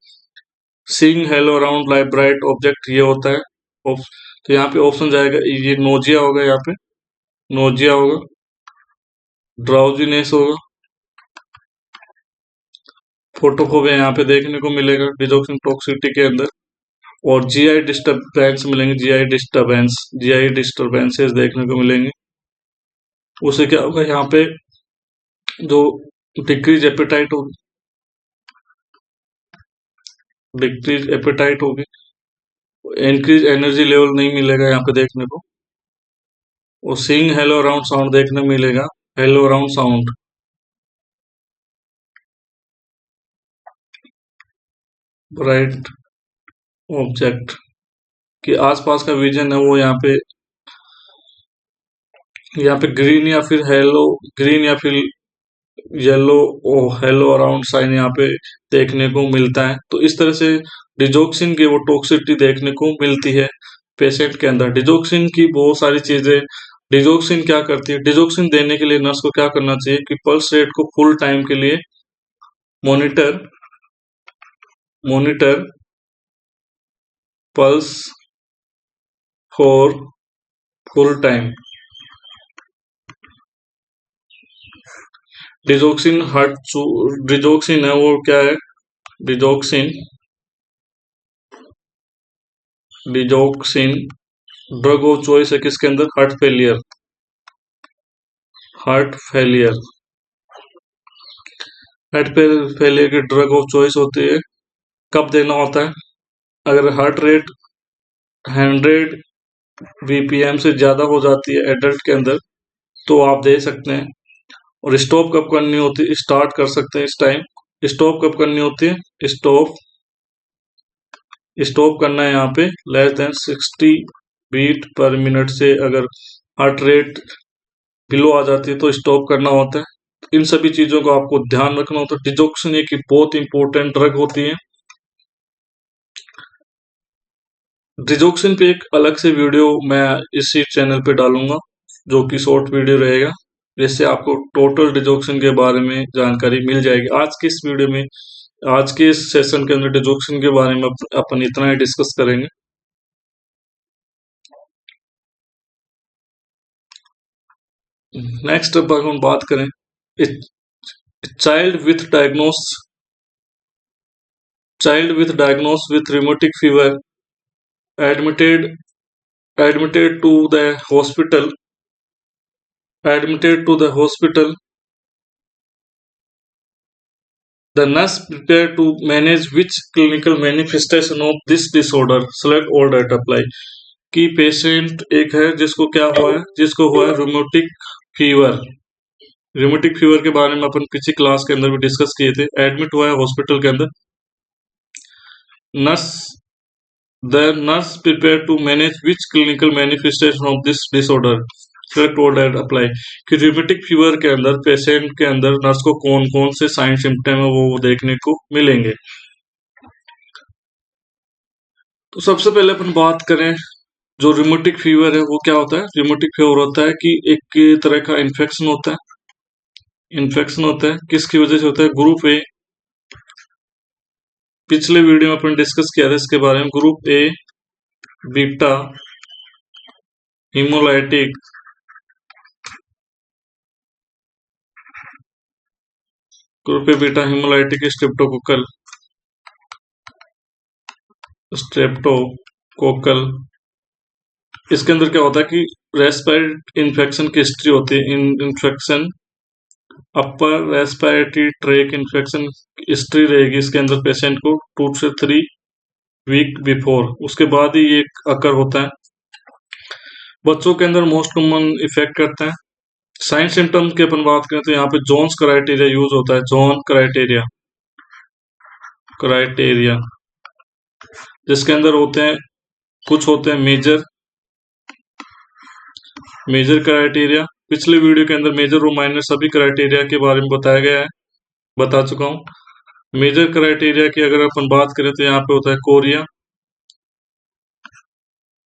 Speaker 1: seeing hello around like bright object ये होता है। तो यहाँ पे ऑप्शन जाएगा, ये नोजिया होगा, यहाँ पे नोजिया होगा, ड्राउजीनेस होगा, फोटोफोबिया यहाँ पे देखने को मिलेगा डिजोक्सिन टॉक्सिटी के अंदर, और जीआई डिस्टरबेंस मिलेंगे, जीआई डिस्टरबेंसेस देखने को मिलेंगे। उससे क्या होगा, यहाँ पे जो डिक्रीज एपेटाइट होगी, इंक्रीज एनर्जी लेवल नहीं मिलेगा यहाँ पे देखने को, और सीइंग हेलो अराउंड साउंड देखने को मिलेगा, hello around sound, bright object के आसपास का विजन है वो यहाँ पे ग्रीन या फिर येलो ओ हेलो अराउंड साइन यहाँ पे देखने को मिलता है। तो इस तरह से डिजोक्सिन की वो टॉक्सिसिटी देखने को मिलती है पेशेंट के अंदर। डिजोक्सिन की बहुत सारी चीजें, डिजोक्सिन क्या करती है, डिजोक्सिन देने के लिए नर्स को क्या करना चाहिए कि पल्स रेट को फुल टाइम के लिए monitor monitor pulse for full time. Digoxin digoxin है वो क्या है, digoxin digoxin drug of choice है किसके अंदर, हार्ट फेलियर हार्ट फेलियर की ड्रग ऑफ चॉइस होती है। कब देना होता है, अगर हार्ट रेट 100 बीपीएम से ज्यादा हो जाती है एडल्ट के अंदर तो आप दे सकते हैं। और स्टॉप कब करनी होती है, स्टार्ट कर सकते हैं इस टाइम। स्टॉप कब करनी होती है, स्टॉप करना है यहाँ पे less than 60 beat per minute से अगर हार्ट रेट बिलो आ जाती है तो स्टॉप करना होता है। इन सभी चीजों को आपको ध्यान रखना होता है। डिजोक्सिन एक बहुत इंपॉर्टेंट ड्रग होती है। डिजोक्सिन पे एक अलग से वीडियो मैं इसी चैनल पे डालूंगा जो कि शॉर्ट वीडियो रहेगा, जिससे आपको टोटल डिजोक्सिन के बारे में जानकारी मिल जाएगी। आज के इस सेशन के अंदर डिजोक्सिन के बारे में अपन इतना ही डिस्कस करेंगे। नेक्स्ट अब हम बात करें, child with diagnose with rheumatic fever admitted admitted to the hospital admitted to the hospital. The nurse prepared to manage which clinical manifestation of this disorder, select all that apply। कि patient एक है जिसको क्या हुआ है, जिसको हुआ है रूमेटिक फीवर के बारे में अपन पिछली क्लास के अंदर भी डिस्कस किए थे। एडमिट हुआ है हॉस्पिटल के अंदर। Nurse the nurse prepare to manage which clinical manifestation of this disorder, select all that apply. कि रूमेटिक फीवर के अंदर पेशेंट के अंदर नर्स को कौन कौन से साइन सिम्टम है वो देखने को मिलेंगे। तो सबसे पहले अपन बात करें, जो रूमेटिक फीवर है वो क्या होता है। रूमेटिक फीवर होता है कि एक तरह का इन्फेक्शन होता है। किसकी वजह से होता है, ग्रुप ए, पिछले वीडियो में अपन डिस्कस किया था इसके बारे में। Group A beta haemolytic streptococcal. इसके अंदर क्या होता है कि रेस्पिरेटरी इन्फेक्शन की हिस्ट्री होती है। Infection upper respiratory tract infection history रहेगी इसके अंदर पेशेंट को 2 से 3 वीक बिफोर, उसके बाद ही ये अकर होता है। बच्चों के अंदर मोस्ट कॉमन इफेक्ट करता है। साइन सिम्टम्स की अपन बात करें तो यहाँ पे जोन्स क्राइटेरिया यूज होता है। जोन क्राइटेरिया जिसके अंदर कुछ होते हैं मेजर क्राइटेरिया। पिछले वीडियो के अंदर मेजर और माइनर सभी क्राइटेरिया के बारे में बता चुका हूँ। मेजर क्राइटेरिया की अगर अपन बात करें तो यहाँ पे होता है कोरिया।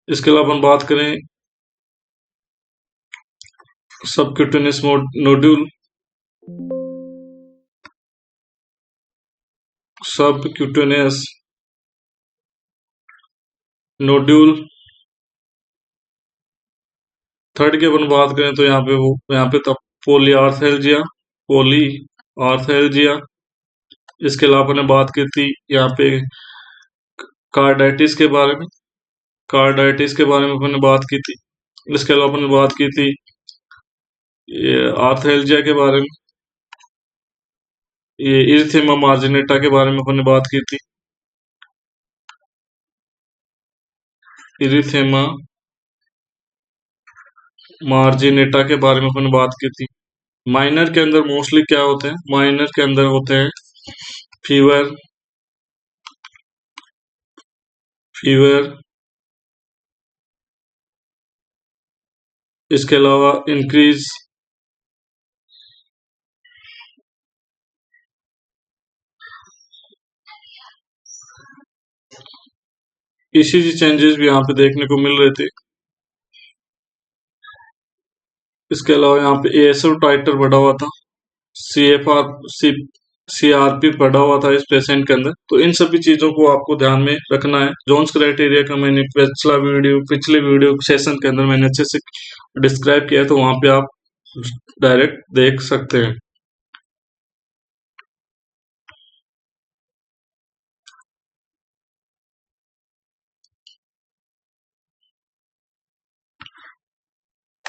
Speaker 1: इसके अलावा अपन बात करें subcutaneous nodule, subcutaneous nodule. Third की अपन बात करें तो यहाँ पे तो पोलीआर्थेल्जिया, पोली आर्थेल्जिया। इसके अलावा अपन ने बात की थी यहाँ पे कार्डाइटिस के बारे में, कार्डाइटिस के बारे में अपन ने बात की थी। इसके अलावा अपन ने बात की थी ये आर्थेल्जिया के बारे में, ये इरिथेमा मार्जिनेटा के बारे में अपन ने बात की थी, इरिथेमा मार्जिनेटा के बारे में अपन ने बात की थी। माइनर के अंदर मोस्टली क्या होते हैं, माइनर के अंदर होते हैं फीवर, फीवर। इसके अलावा इंक्रीज ईसीजी चेंजेस भी यहाँ पे देखने को मिल रहे थे। इसके अलावा यहाँ पे एएसओ टाइटर बढ़ा हुआ था, सीएफआर सी सीआरपी बढ़ा हुआ था इस पेशेंट के अंदर। तो इन सभी चीजों को आपको ध्यान में रखना है। जोन्स क्राइटेरिया का मैंने पिछले वीडियो सेशन के अंदर मैंने अच्छे से डिस्क्राइब किया है, तो वहां पे आप डायरेक्ट देख सकते हैं।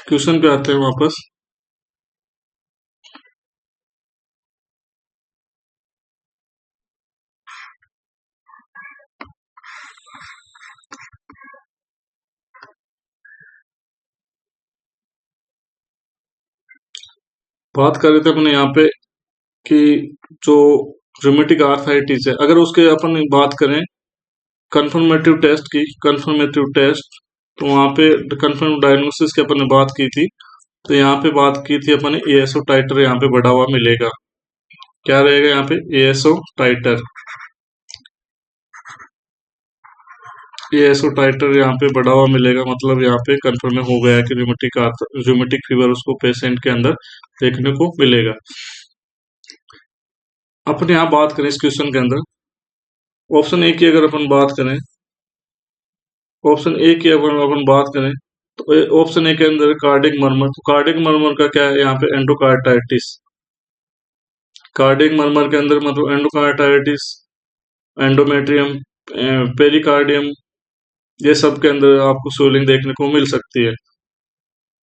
Speaker 1: क्वेश्चन पे आते हैं वापस। बात कर रहे थे अपने यहाँ पे कि जो रूमेटिक आर्थराइटिस है, अगर उसके अपन बात करें कंफर्मेटिव टेस्ट की, कंफर्मेटिव टेस्ट, तो वहां पे कंफर्म डायग्नोसिस की अपन ने बात की थी। तो यहाँ पे बात की थी अपन ने एएसओ टाइटर यहाँ पे बढ़ा हुआ मिलेगा। क्या रहेगा यहाँ पे, एएसओ टाइटर, एएसओ टाइटर यहाँ पे बढ़ा हुआ मिलेगा। मतलब यहाँ पे कंफर्म हो गया है कि रूमेटिक फीवर उसको पेशेंट के अंदर देखने को मिलेगा। अपन यहाँ बात करें इस क्वेश्चन के अंदर, ऑप्शन ए की अगर अपन बात करें, ऑप्शन ए की अगर अपन बात करें तो ऑप्शन ए के अंदर कार्डिक मर्मर। तो कार्डिक मर्मर का क्या है यहाँ पे, एंडोकार्डाइटिस। कार्डिक मर्मर के अंदर मतलब एंडोकार्डाइटिस, एंडोमेट्रियम, पेरिकार्डियम, ये सब के अंदर आपको स्वेलिंग देखने को मिल सकती है।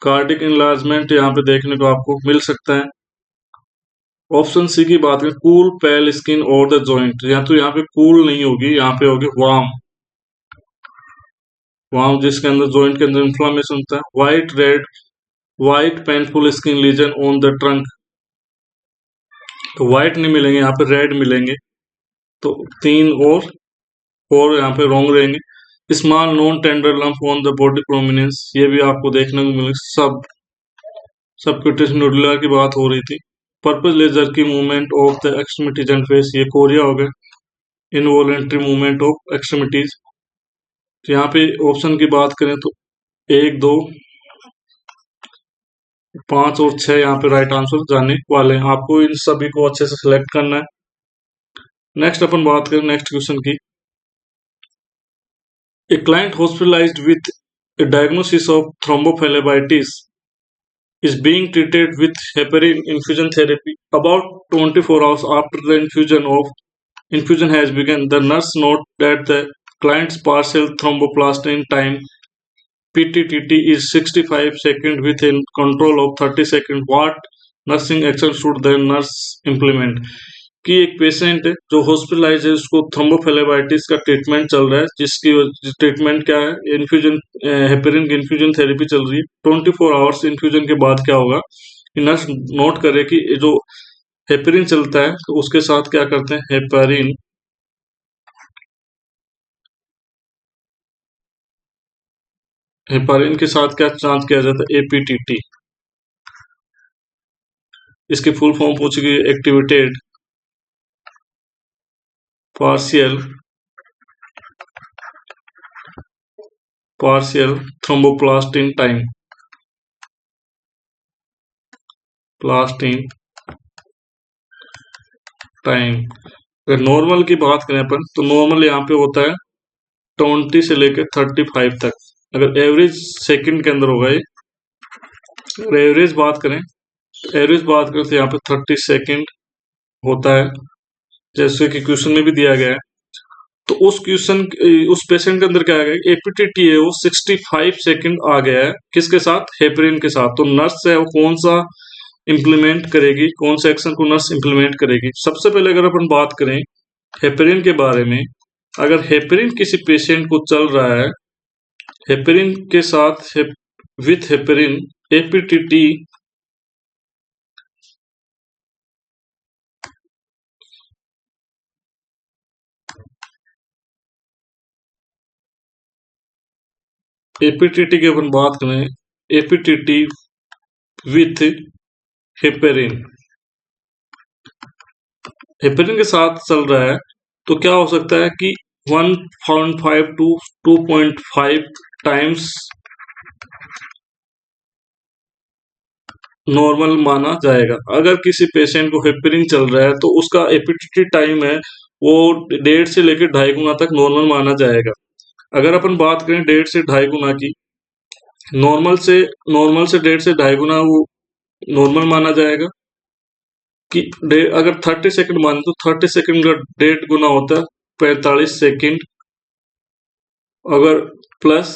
Speaker 1: कार्डिक इनलार्जमेंट यहाँ पे देखने को आपको मिल सकता है। ऑप्शन सी की बात करें, कूल पेल स्किन और द जॉइंट, या तो यहाँ पे कूल नहीं होगी, यहाँ पे होगी वार्म, वार्म जिसके अंदर जॉइंट के अंदर इन्फ्लामेशन होता है। White red, white painful skin lesion on the trunk, तो व्हाइट नहीं मिलेंगे, यहाँ पे रेड मिलेंगे। तो 3 और 4 यहाँ पे रॉन्ग रहेंगे। Small non tender lump on the body prominence, ये भी आपको देखने को मिलेगा। सबक्यूटेनियस नोडुलर की बात हो रही थी। पर्पस लेजर की movement of the extremities and face, ये कोरिया हो गया। इनवॉलेंट्री मूवमेंट ऑफ एक्सट्रीमिटीज, तो यहाँ पे ऑप्शन की बात करें तो 1, 2, 5 और 6 यहाँ पे राइट आंसर जाने वाले हैं। आपको इन सभी को अच्छे से सिलेक्ट करना है। नेक्स्ट अपन बात करें नेक्स्ट क्वेश्चन की। A client hospitalized with a diagnosis of thrombophlebitis is being treated with heparin infusion therapy. About 24 hours after the infusion has begun, the nurse noted that the client's partial thromboplastin time (PTTT) is 65 seconds with a control of 30 seconds. What nursing action should the nurse implement? कि एक patient है जो hospitalise है, उसको thrombophlebitis का treatment चल रहा है, जिसकी ट्रीटमेंट क्या है, इन्फ्यूजन, हेपेरिन की इन्फ्यूजन थेरेपी चल रही है। 24 आवर्स इन्फ्यूजन के बाद क्या होगा, नर्स नोट करे कि जो हेपेरिन चलता है तो उसके साथ क्या करते हैं, हेपेरिन, हेपारिन के साथ क्या जांच किया जाता है, एपीटीटी। इसकी फुल फॉर्म पूछेगी, activated partial thromboplastin time, plastin time. अगर नॉर्मल की बात करें अपन तो नॉर्मल यहाँ पे होता है 20 से लेकर 35 तक। अगर एवरेज सेकंड के अंदर होगा ये, अगर एवरेज बात करें तो यहाँ पे 30 सेकंड होता है, जैसे कि क्वेश्चन में भी दिया गया है। तो उस पेशेंट के अंदर क्या आ गया, एपीटीटी है वो 65 सेकंड आ गया है, किसके साथ, हेपरिन के साथ। तो नर्स है वो कौन सा इंप्लीमेंट करेगी, कौन सा एक्शन को नर्स इंप्लीमेंट करेगी। सबसे पहले अगर अपन बात करें हेपरिन के बारे में, अगर हेपरिन किसी पेशेंट को चल रहा है, हेपरिन के साथ विथ हेपरिन एपीटीटी एपीटीटी की अपन बात करें, एपीटीटी विथ हेपरिन, हेपरिन के साथ चल रहा है, तो क्या हो सकता है कि 1.5 टू 2.5 टाइम्स नॉर्मल माना जाएगा। अगर किसी पेशेंट को हेपरिन चल रहा है तो उसका एपीटीटी टाइम है वो 1.5 से लेकर 2.5 गुना तक नॉर्मल माना जाएगा। अगर अपन बात करें 1.5 से 2.5 गुना की, नॉर्मल से 1.5 से 2.5 गुना वो नॉर्मल माना जाएगा। कि अगर 30 सेकंड माने तो 30 सेकंड का 1.5 गुना होता है 45 सेकंड। अगर प्लस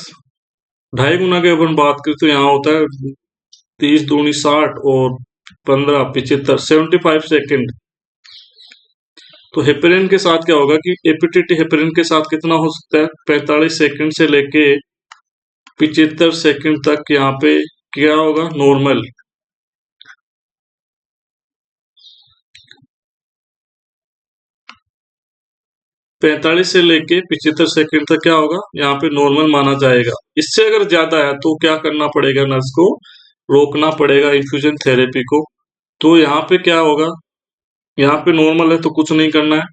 Speaker 1: 2.5 गुना की अपन बात करें तो यहाँ होता है 30 दूनी 60 और 15 75 75 सेकंड। तो हेपरिन के साथ क्या होगा कि एपीटीटी हेपरिन के साथ कितना हो सकता है, 45 सेकंड से लेके 75 सेकंड तक यहाँ पे क्या होगा, नॉर्मल। पैंतालीस से लेके 75 सेकंड तक क्या होगा, यहाँ पे नॉर्मल माना जाएगा। इससे अगर ज्यादा है तो क्या करना पड़ेगा, नर्स को रोकना पड़ेगा इन्फ्यूजन थेरेपी को। तो यहाँ पे क्या होगा, यहाँ पे नॉर्मल है तो कुछ नहीं करना है,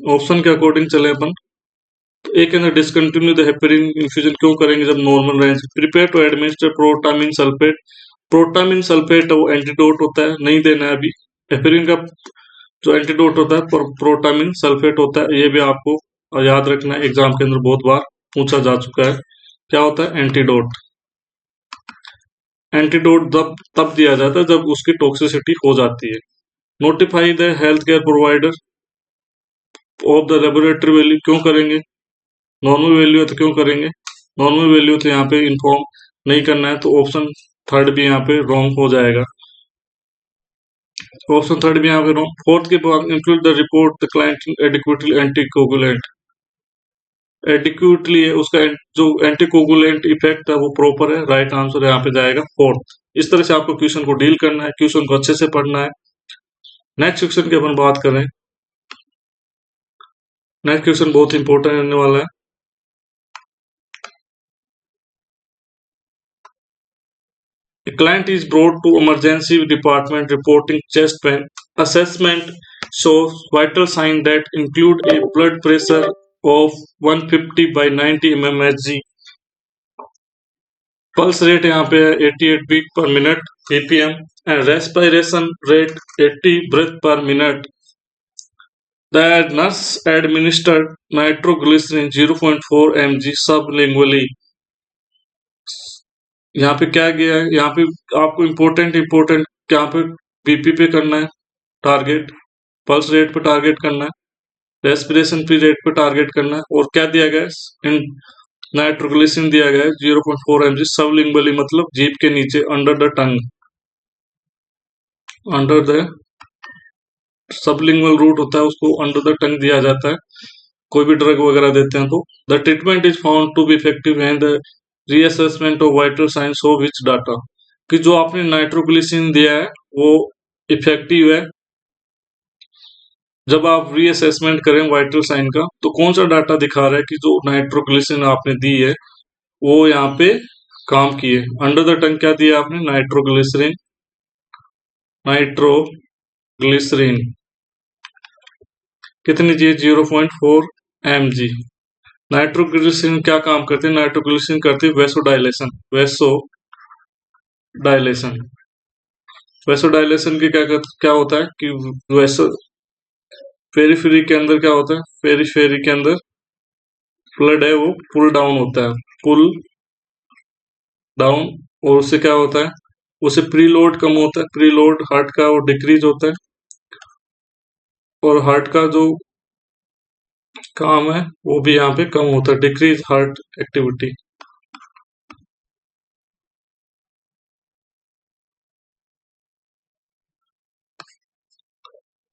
Speaker 1: ऑप्शन के अकॉर्डिंग चले अपन। तो एक अंदर डिसकंटिन्यू द हेपरिन इन्फ्यूजन क्यों करेंगे जब normal range. Prepare to administer protamine sulphate, protamine sulphate वो एंटीडोट होता है, नहीं देना है अभी। हेपरिन का जो एंटीडोट होता है प्रोटामिन सल्फेट होता है, ये भी आपको याद रखना है, एग्जाम के अंदर बहुत बार पूछा जा चुका है। क्या होता है एंटीडोट, एंटीडोट तब दिया जाता है जब उसकी टॉक्सिसिटी हो जाती है। Notify the health care provider of the laboratory value, क्यों करेंगे, नॉर्मल वैल्यू है तो क्यों करेंगे, नॉर्मल वैल्यू तो यहाँ पे इन्फॉर्म नहीं करना है। तो ऑप्शन थर्ड भी यहाँ पे रॉन्ग हो जाएगा, ऑप्शन थर्ड भी यहाँ पे रॉन्ग। फोर्थ के बाद include the report the client adequately anticoagulant, adequately है उसका जो एंटीकोगुलेंट इफेक्ट है वो प्रॉपर है, राइट आंसर यहाँ पे जाएगा फोर्थ। इस तरह से आपको क्वेश्चन को डील करना है, क्वेश्चन को अच्छे से पढ़ना है। नेक्स्ट क्वेश्चन की अपन बात करें, नेक्स्ट क्वेश्चन बहुत इंपॉर्टेंट रहने वाला है। A client is brought to emergency department reporting chest pain. Assessment shows vital signs that include a blood pressure of 150 by 90 mmHg, pulse rate यहाँ पे है 88 beat per minute BPM, and respiration rate 80 breath per minute. The nurse administered nitroglycerin 0.4 mg sublingually. यहाँ पे क्या गया है, यहाँ पे आपको इम्पोर्टेंट यहाँ पे बीपी पे करना है टारगेट, पल्स रेट पे टारगेट करना है, रेस्पिरेशन फ्री रेट पे टारगेट करना है, और क्या दिया गया है, नाइट्रोग्लिसरीन दिया गया है 0.4 mg सबलिंगुअली, मतलब जीभ के नीचे under the tongue, under the sublingual route होता है उसको अंडर द टंग दिया जाता है कोई भी ड्रग वगैरह देते हैं तो। The treatment is found to be effective and the reassessment of vital signs of which data, कि जो आपने नाइट्रोग्लिसरीन दिया है वो इफेक्टिव है। जब आप रीअसेसमेंट करें वाइटल साइन का तो कौन सा डाटा दिखा रहा है कि जो नाइट्रोग्लिसरीन आपने दी है वो यहाँ पे काम किए। अंडर द टंग क्या दिया आपने, नाइट्रोग्लिसरीन, नाइट्रोग्लिसरीन कितनी चाहिए, 0.4 mg। नाइट्रोग्लिसरीन क्या काम करते हैं, नाइट्रोग्लिसरीन करती है वेसोडाइलेशन, वेसोडाइलेशन, वेसोडाइलेशन की क्या होता है कि वेसो पेरीफेरी के अंदर क्या होता है, पेरीफेरी के अंदर फ्लड है वो पुल डाउन होता है, पुल डाउन। और उससे क्या होता है, उससे प्री लोड कम होता है, प्री लोड हार्ट का वो डिक्रीज होता है, और हार्ट का जो काम है वो भी यहाँ पे कम होता है, डिक्रीज हार्ट एक्टिविटी।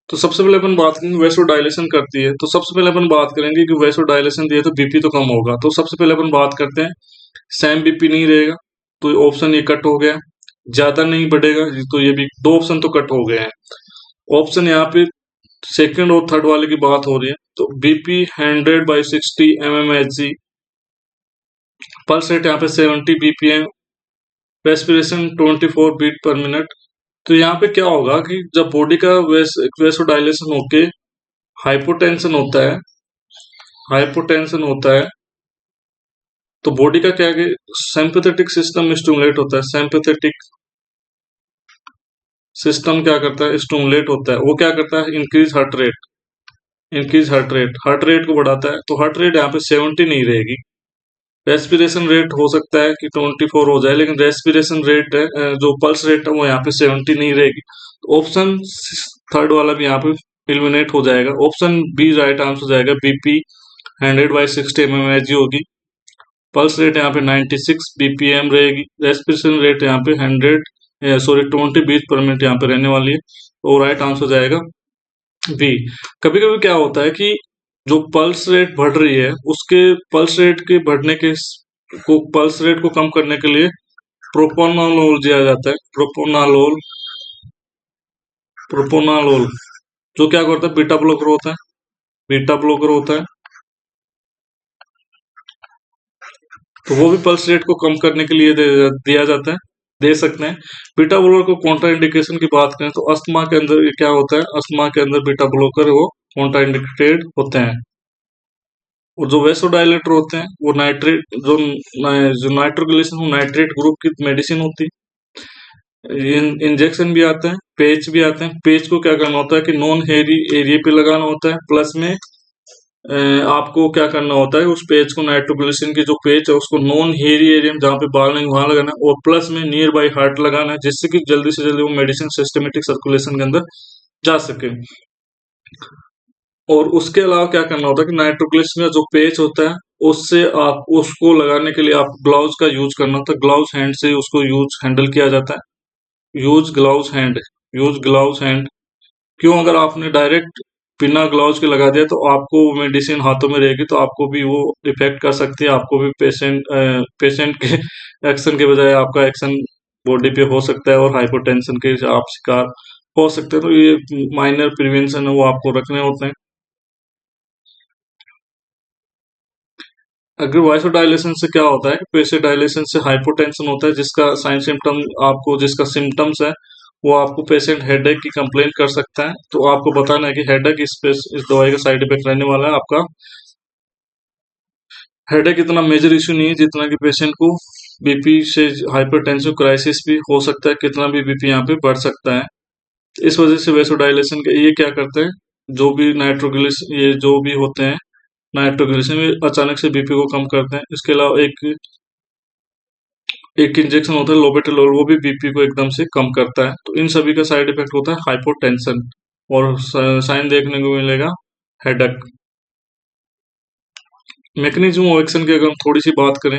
Speaker 1: तो सबसे पहले अपन बात करेंगे वेसोडाइलेशन करती है, तो सबसे पहले अपन बात करेंगे कि वेसोडाइलेशन दिए तो बीपी तो कम होगा। तो सबसे पहले अपन बात करते हैं, सेम बीपी नहीं रहेगा, तो ऑप्शन ये कट हो गया। ज्यादा नहीं बढ़ेगा, तो ये भी दो ऑप्शन तो कट हो गए हैं। ऑप्शन यहाँ पे सेकंड और थर्ड वाले की बात हो रही है, तो बीपी 100/60 mmHg, पल्स रेट यहाँ पे 70 BPM, respiration 24 beat per minute. तो यहाँ पे क्या होगा कि जब बॉडी का वेसोडाइलेशन होके हाइपोटेंशन होता है, हाइपोटेंशन होता है, तो बॉडी का क्या है कि सिंपैथेटिक सिस्टम स्टिमुलेट होता है, सिंपैथेटिक सिस्टम क्या करता है, स्टिमुलेट होता है। वो क्या करता है, increase heart rate, increase heart rate, heart rate को बढ़ाता है। तो हार्ट रेट यहाँ पे 70 नहीं रहेगी। रेस्पिरेशन रेट हो सकता है कि 24 हो जाए, लेकिन रेस्पिरेशन रेट है जो पल्स रेट है वो यहाँ पे 70 नहीं रहेगी। तो ऑप्शन थर्ड वाला भी यहाँ पे एलिमिनेट हो जाएगा। ऑप्शन बी राइट आंसर हो जाएगा, बीपी 100/60 mmHg होगी, पल्स रेट यहाँ पे 96 बीपीएम रहेगी, रेस्पिरेशन रेट यहाँ पे 20 बीट पर मिनट यहाँ पे रहने वाली है। तो राइट आंसर हो जाएगा बी। कभी कभी क्या होता है कि जो पल्स रेट बढ़ रही है, उसके पल्स रेट के बढ़ने के को पल्स रेट को कम करने के लिए प्रोपोनालोल दिया जाता है, प्रोपोनालोल, प्रोपोनालोल जो क्या करता है, बीटा ब्लॉकर होता है, बीटा ब्लॉकर होता है। तो वो भी पल्स रेट को कम करने के लिए दिया जाता है, दे सकते हैं। बीटा ब्लॉकर को कॉन्ट्रा इंडिकेशन की बात करें तो अस्थमा के अंदर क्या होता है, अस्थमा के अंदर बीटा ब्लॉकर वो कॉन्ट्रा इंडिकेटेड होते हैं। और जो वेसोडाइलेटर होते हैं वो नाइट्रेट, जो नाइट्रोग्लिसरीन नाइट्रेट ग्रुप की मेडिसिन होती है। इंजेक्शन भी आते हैं, पेच भी आते हैं। पेच को क्या करना होता है कि नॉन हेयरी एरिया पे लगाना होता है, प्लस में आपको क्या करना होता है, उस पेज को नाइट्रोग्लिसरीन की जो पेज है उसको नॉन हेयरी एरिया में जहाँ पे बाल नहीं वहां लगाना है, और प्लस में नियर बाई हार्ट लगाना है, जिससे कि जल्दी से जल्दी वो मेडिसिन सिस्टमेटिक सर्कुलेशन के अंदर जा सके। और उसके अलावा क्या करना होता है कि नाइट्रोग्लिसरीन का जो पेज होता है उससे आप उसको लगाने के लिए आप ग्लव्स का यूज करना होता है, ग्लव्स हैंड से उसको यूज हैंडल किया जाता है, use gloves hand, use gloves hand. क्यों, अगर आपने डायरेक्ट बिना ग्लव्स के लगा दिया तो आपको मेडिसिन हाथों में रहेगी तो आपको भी वो इफेक्ट कर सकती है, आपको भी पेशेंट के एक्शन के बजाय आपका एक्शन बॉडी पे हो सकता है, और हाइपोटेंशन के आप शिकार हो सकते हैं। तो ये माइनर प्रिवेंशन है वो आपको रखने होते हैं। अगर वाइसोडाइलेशन से क्या होता है, पेसिडाइलेशन से हाइपोटेंशन होता है, जिसका साइन सिम्टम आपको, जिसका सिम्टम्स है वो आपको पेशेंट हेडेक की कंप्लेंट कर सकता है। तो आपको बताना है कि हेडेक इस दवाई का साइड इफेक्ट रहने वाला है। आपका हेडेक इतना मेजर इशू नहीं है जितना कि पेशेंट को बीपी से हाइपरटेंसिव क्राइसिस भी हो सकता है, कितना भी बीपी यहाँ पे बढ़ सकता है। इस वजह से वेसोडाइलेशन के ये क्या करते हैं, जो भी नाइट्रोग्लिस ये जो भी होते हैं नाइट्रोग्लिसरीन में अचानक से बीपी को कम करते हैं। इसके अलावा एक एक इंजेक्शन होता है लोबेटेलोल, वो भी बीपी को एकदम से कम करता है। तो इन सभी का साइड इफेक्ट होता है हाइपोटेंशन, और साइन देखने को मिलेगा हेडेक। मैकेनिज्म ऑफ एक्शन की अगर हम थोड़ी सी बात करें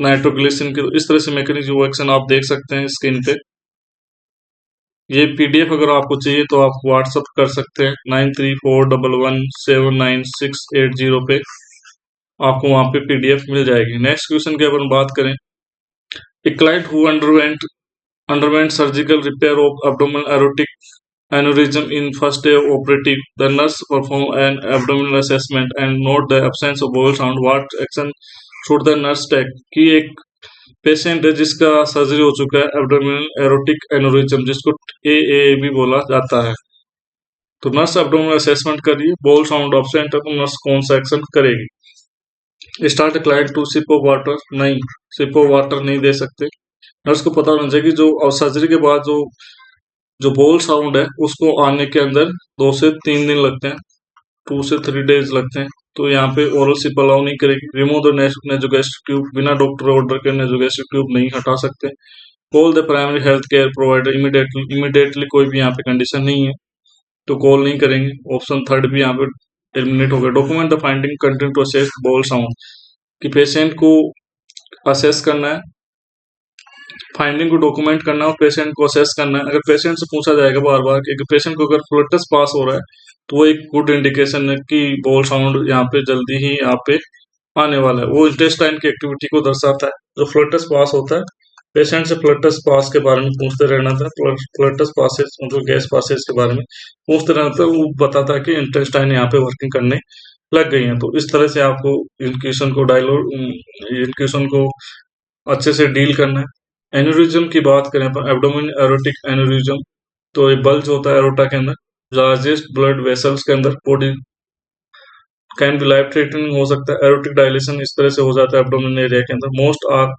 Speaker 1: नाइट्रोग्लिसरीन की, तो इस तरह से मैकेनिज्म ऑफ एक्शन आप देख सकते हैं स्क्रीन पे। ये पीडीएफ अगर आपको चाहिए तो आप व्हाट्सअप कर सकते हैं 9341179680 पे, आपको वहां पे पीडीएफ मिल जाएगी। नेक्स्ट क्वेश्चन की अपन बात करें, A client who underwent surgical repair of abdominal aortic aneurysm in first day of operative, the nurse performed an abdominal assessment and note the absence of bowel sound. What action should the nurse take? कि एक patient है जिसका surgery हो चुका है abdominal erotic aneurysm, जिसको ए भी बोला जाता है। तो नर्स एब्डोमिनल असेसमेंट करिए, बोल साउंड एब्सेंट है तो नर्स कौन सा एक्शन करेगी? Start client to sip of water, नहीं, सिप ऑफ वाटर नहीं दे सकते। नर्स को पता होना चाहिए कि जो सर्जरी के बाद जो जो बोल साउंड है उसको आने के अंदर 2 से 3 दिन लगते हैं, 2 से 3 डेज लगते हैं। तो यहाँ पे ओरल सिप अलाउ नहीं करेगी। रिमूव द नेसोगैस्ट्रिक ट्यूब, बिना डॉक्टर ऑर्डर के नेसोगैस्ट्रिक ट्यूब नहीं हटा सकते। Call the primary health care provider immediately, immediately कोई भी यहाँ पे कंडीशन नहीं है तो कॉल नहीं करेंगे। ऑप्शन थर्ड भी यहाँ पे एलिमिनेट हो गया। Document the finding continue to assess bowel sound, कि पेशेंट को असेस करना है, फाइंडिंग को डॉक्यूमेंट करना है और पेशेंट को असेस करना है। अगर पेशेंट से पूछा जाएगा बार बार कि पेशेंट को अगर फ्लोर टेस्ट पास हो रहा है तो वो एक गुड इंडिकेशन है कि बॉल साउंड यहाँ पे जल्दी ही यहाँ पे आने वाला है। वो इंटेस्टाइन की एक्टिविटी को दर्शाता है। जो फ्लोर टेस्ट पास होता है, पेशेंट से फ्लोर टेस्ट पास के बारे में पूछते रहना था, फ्लोर टेस्ट पासेज जो गैस पासेज के बारे में पूछते रहना था। वो बताता है कि इंटेस्टाइन यहाँ पे वर्किंग करने लग गई है। तो इस तरह से आपको इनक्यूशन को अच्छे से डील करना है। एन्यूरिज्म की बात करें तो एब्डोमिन एरोटिक एन्यूरिज्म, तो ये बल्ज होता है एरोटा के अंदर, लार्जेस्ट ब्लड वेसल्स के अंदर, body can be life threatening हो सकता है। एरोटिक डायलेशन इस तरह से हो जाता है एब्डोमिन एरिया के अंदर। मोस्ट आर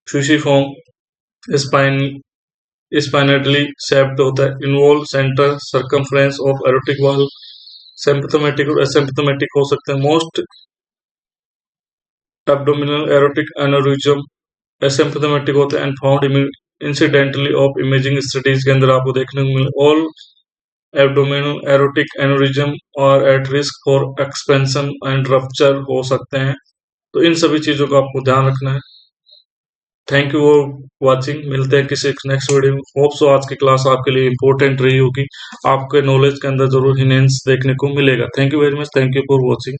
Speaker 1: फ्यूसिफॉर्म स्पाइन स्पाइनेटली शेप्ड होता है। Involve centre circumference of aortic valve, symptomatic और एसिम्पथोमेटिक हो सकते हैं। Most abdominal aortic aneurysm asymptomatic होते हैं and found incidentally of imaging studies के अंदर आपको देखने को मिले। All abdominal aortic aneurysm are at risk for expansion and rupture हो सकते हैं। तो इन सभी चीजों का आपको ध्यान रखना है। Thank you for watching. मिलते हैं किसी नेक्स्ट वीडियो में। होप सो आज की क्लास आपके लिए इंपॉर्टेंट रही होगी, आपके नॉलेज के अंदर जरूर हिनेंस देखने को मिलेगा। Thank you very much. Thank you for watching.